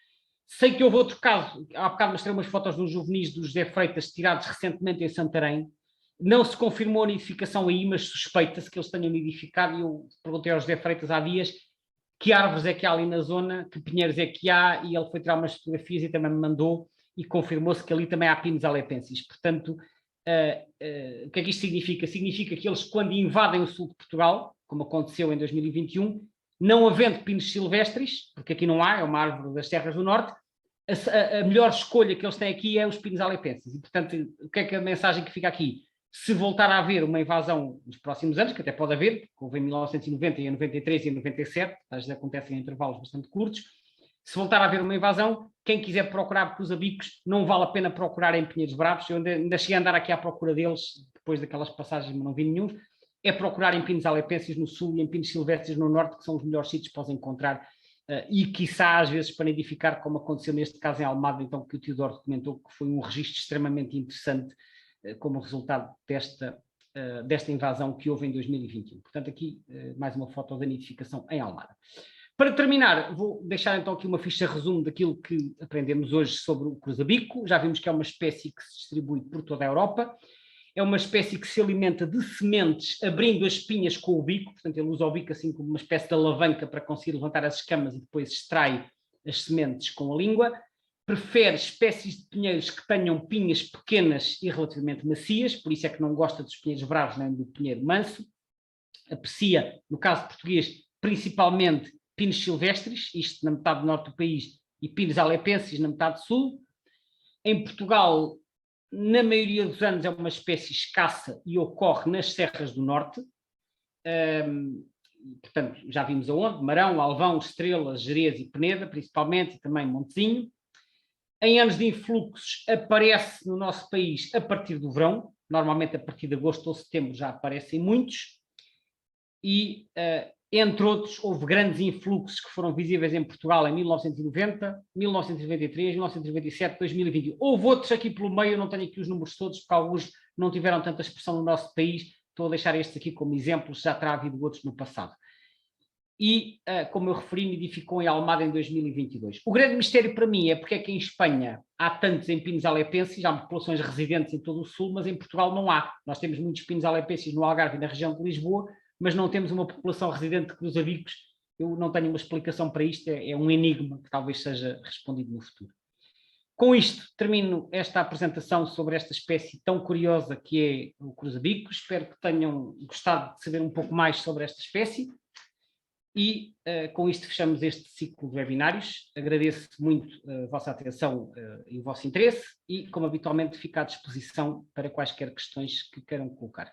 Sei que houve outro caso, há bocado mostrei umas fotos dos juvenis do José Freitas tirados recentemente em Santarém. Não se confirmou a nidificação aí, mas suspeita-se que eles tenham nidificado, e eu perguntei ao José Freitas há dias que árvores é que há ali na zona, que pinheiros é que há, e ele foi tirar umas fotografias e também me mandou, e confirmou-se que ali também há Pinus alepensis. Portanto, o que é que isto significa? Significa que eles, quando invadem o sul de Portugal, como aconteceu em 2021, não havendo pinos silvestres, porque aqui não há, é uma árvore das Serras do Norte, a melhor escolha que eles têm aqui é os Pinus alepensis. E, portanto, o que é que a mensagem que fica aqui? Se voltar a haver uma invasão nos próximos anos, que até pode haver, porque houve em 1990 e em 93 e em 97, às vezes acontecem em intervalos bastante curtos, se voltar a haver uma invasão, quem quiser procurar cruzabicos, não vale a pena procurar em Pinheiros Bravos. Eu ainda cheguei a andar aqui à procura deles, depois daquelas passagens, mas não vi nenhum. É procurar em Pinus alepensis no sul e em Pinus silvestres no norte, que são os melhores sítios para os encontrar, e quiçá às vezes para nidificar, como aconteceu neste caso em Almada, então, que o Teodoro documentou, que foi um registro extremamente interessante como resultado desta invasão que houve em 2021. Portanto, aqui mais uma foto da nidificação em Almada. Para terminar, vou deixar então aqui uma ficha resumo daquilo que aprendemos hoje sobre o cruzabico. Já vimos que é uma espécie que se distribui por toda a Europa. É uma espécie que se alimenta de sementes, abrindo as espinhas com o bico. Portanto, ele usa o bico assim como uma espécie de alavanca para conseguir levantar as escamas e depois extrai as sementes com a língua. Prefere espécies de pinheiros que tenham pinhas pequenas e relativamente macias, por isso é que não gosta dos pinheiros bravos nem do pinheiro manso. Aprecia, no caso português, principalmente pinos silvestres, isto na metade norte do país, e Pinus alepensis na metade sul. Em Portugal, na maioria dos anos, é uma espécie escassa e ocorre nas serras do norte. Portanto, já vimos aonde: Marão, Alvão, Estrela, Gerês e Peneda, principalmente, e também Montezinho. Em anos de influxos, aparece no nosso país a partir do verão, normalmente a partir de agosto ou setembro já aparecem muitos, e entre outros, houve grandes influxos que foram visíveis em Portugal em 1990, 1993, 1997, 2021. Houve outros aqui pelo meio, eu não tenho aqui os números todos, porque alguns não tiveram tanta expressão no nosso país. Estou a deixar estes aqui como exemplos, já terá havido outros no passado. E, como eu referi, nidificou em Almada em 2022. O grande mistério para mim é porque é que em Espanha há tantos em Pinus alepensis, há populações residentes em todo o sul, mas em Portugal não há. Nós temos muitos Pinus alepensis no Algarve e na região de Lisboa, mas não temos uma população residente de cruzabicos. Eu não tenho uma explicação para isto, é um enigma que talvez seja respondido no futuro. Com isto, termino esta apresentação sobre esta espécie tão curiosa que é o cruzabico. Espero que tenham gostado de saber um pouco mais sobre esta espécie. E com isto fechamos este ciclo de webinários. Agradeço muito a vossa atenção e o vosso interesse e, como habitualmente, fico à disposição para quaisquer questões que queiram colocar.